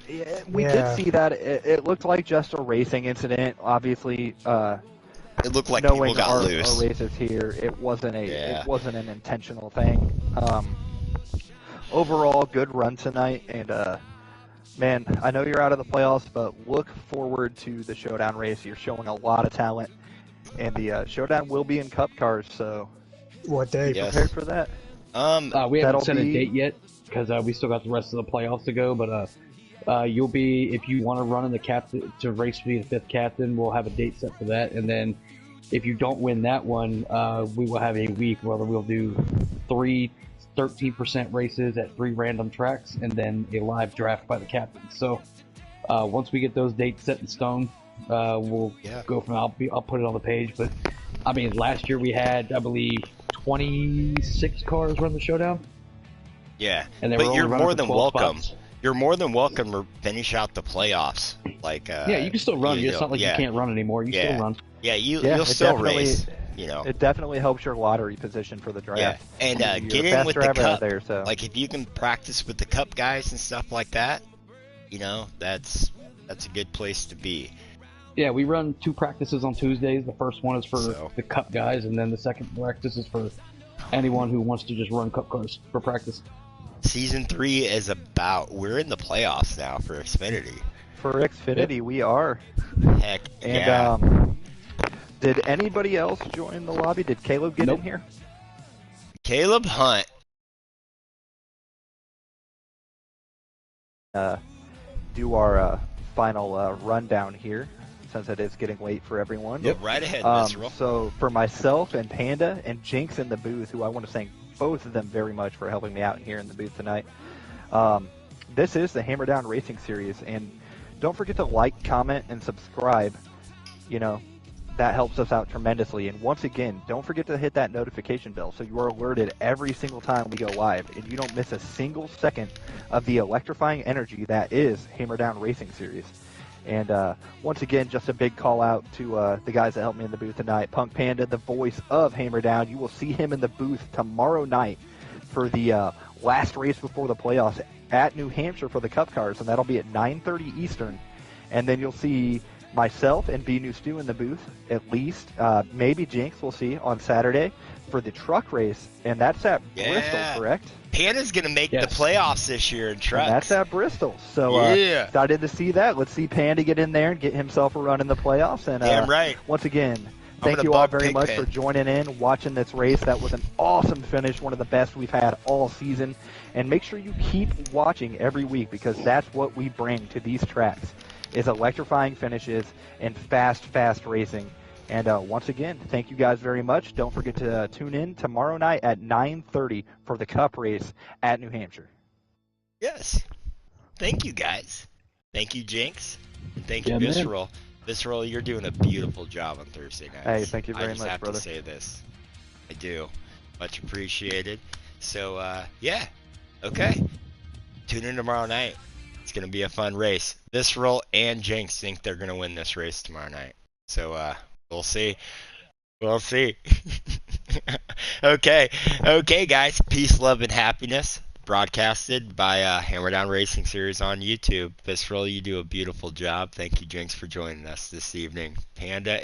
We did see that. It looked like just a racing incident. Obviously, It looked like people knowing got our loose. races here, it wasn't Yeah. it wasn't an intentional thing. Overall, good run tonight, and man, I know you're out of the playoffs, but look forward to the showdown race. You're showing a lot of talent, And the showdown will be in Cup cars, so What day? Yes. prepared for that. We That'll haven't set a be- date yet because we still got the rest of the playoffs to go. But you'll be, if you want to run in the captain to race to be the 5th captain, we'll have a date set for that. And then if you don't win that one, we will have a week where we'll do 3 13% races at 3 random tracks, and then a live draft by the captains. So once we get those dates set in stone, we'll go from. I'll put it on the page. But I mean, last year we had, I believe, 26 cars run the showdown. Yeah, And they but were you're only more running for than 12 welcome. spots. You're more than welcome to finish out the playoffs. Like Yeah, you can still run. It's not like you can't run anymore. You still run. Yeah, Yeah, you'll it still definitely- race. You know. It definitely helps your lottery position for the Yeah, draft. and You're get a in fast with the driver out cup. there, so. Like if you can practice with the cup guys and stuff like that, you know, that's a good place to be. Yeah, we run 2 practices on Tuesdays. The first one is for the cup guys, and then the second practice is for anyone who wants to just run cup cars for practice. Season 3 is we're in the playoffs now for Xfinity. For Xfinity, we are. Heck And yeah. did anybody else join the lobby? Did Caleb get Nope. in here? Caleb Hunt. Do our final rundown here, since it is getting late for everyone. Yep. Right ahead, Visceral. So for myself and Panda and Jinx in the booth, who I want to thank both of them very much for helping me out here in the booth tonight. This is the Hammerdown Racing Series, and don't forget to like, comment, and subscribe. You know, that helps us out tremendously. And once again, don't forget to hit that notification bell so you are alerted every single time we go live, and you don't miss a single second of the electrifying energy that is Hammerdown Racing Series. And once again, just a big call out to the guys that helped me in the booth tonight. Punk Panda, the voice of Hammerdown. You will see him in the booth tomorrow night for the last race before the playoffs at New Hampshire for the Cup cars, and that'll be at 9:30 Eastern. And then you'll see myself and B New Stu in the booth, at least. Maybe Jinx, we'll see, on Saturday for the truck race, and that's at Bristol, correct? Panda's going to make the playoffs this year in trucks. And that's at Bristol. So excited to see that. Let's see Panda get in there and get himself a run in the playoffs. And damn right. Once again, thank you all very much for joining in, watching this race. That was an awesome finish, one of the best we've had all season. And make sure you keep watching every week, because that's what we bring to these tracks, is electrifying finishes and fast racing. And once again, thank you guys very much. Don't forget to tune in tomorrow night at 9:30 for the Cup race at New Hampshire. Yes. Thank you, guys. Thank you, Jinx. And thank you, Yeah, man. Visceral. Visceral, you're doing a beautiful job on Thursday nights. Hey, thank you very I just much, have brother. to say this. I do. Much appreciated. So, yeah. Okay. Tune in tomorrow night. It's going to be a fun race. Visceral and Jinx think they're going to win this race tomorrow night. So, we'll see. We'll see. Okay, guys. Peace, love, and happiness. Broadcasted by Hammerdown Racing Series on YouTube. Visceral, you do a beautiful job. Thank you, Jinx, for joining us this evening. Panda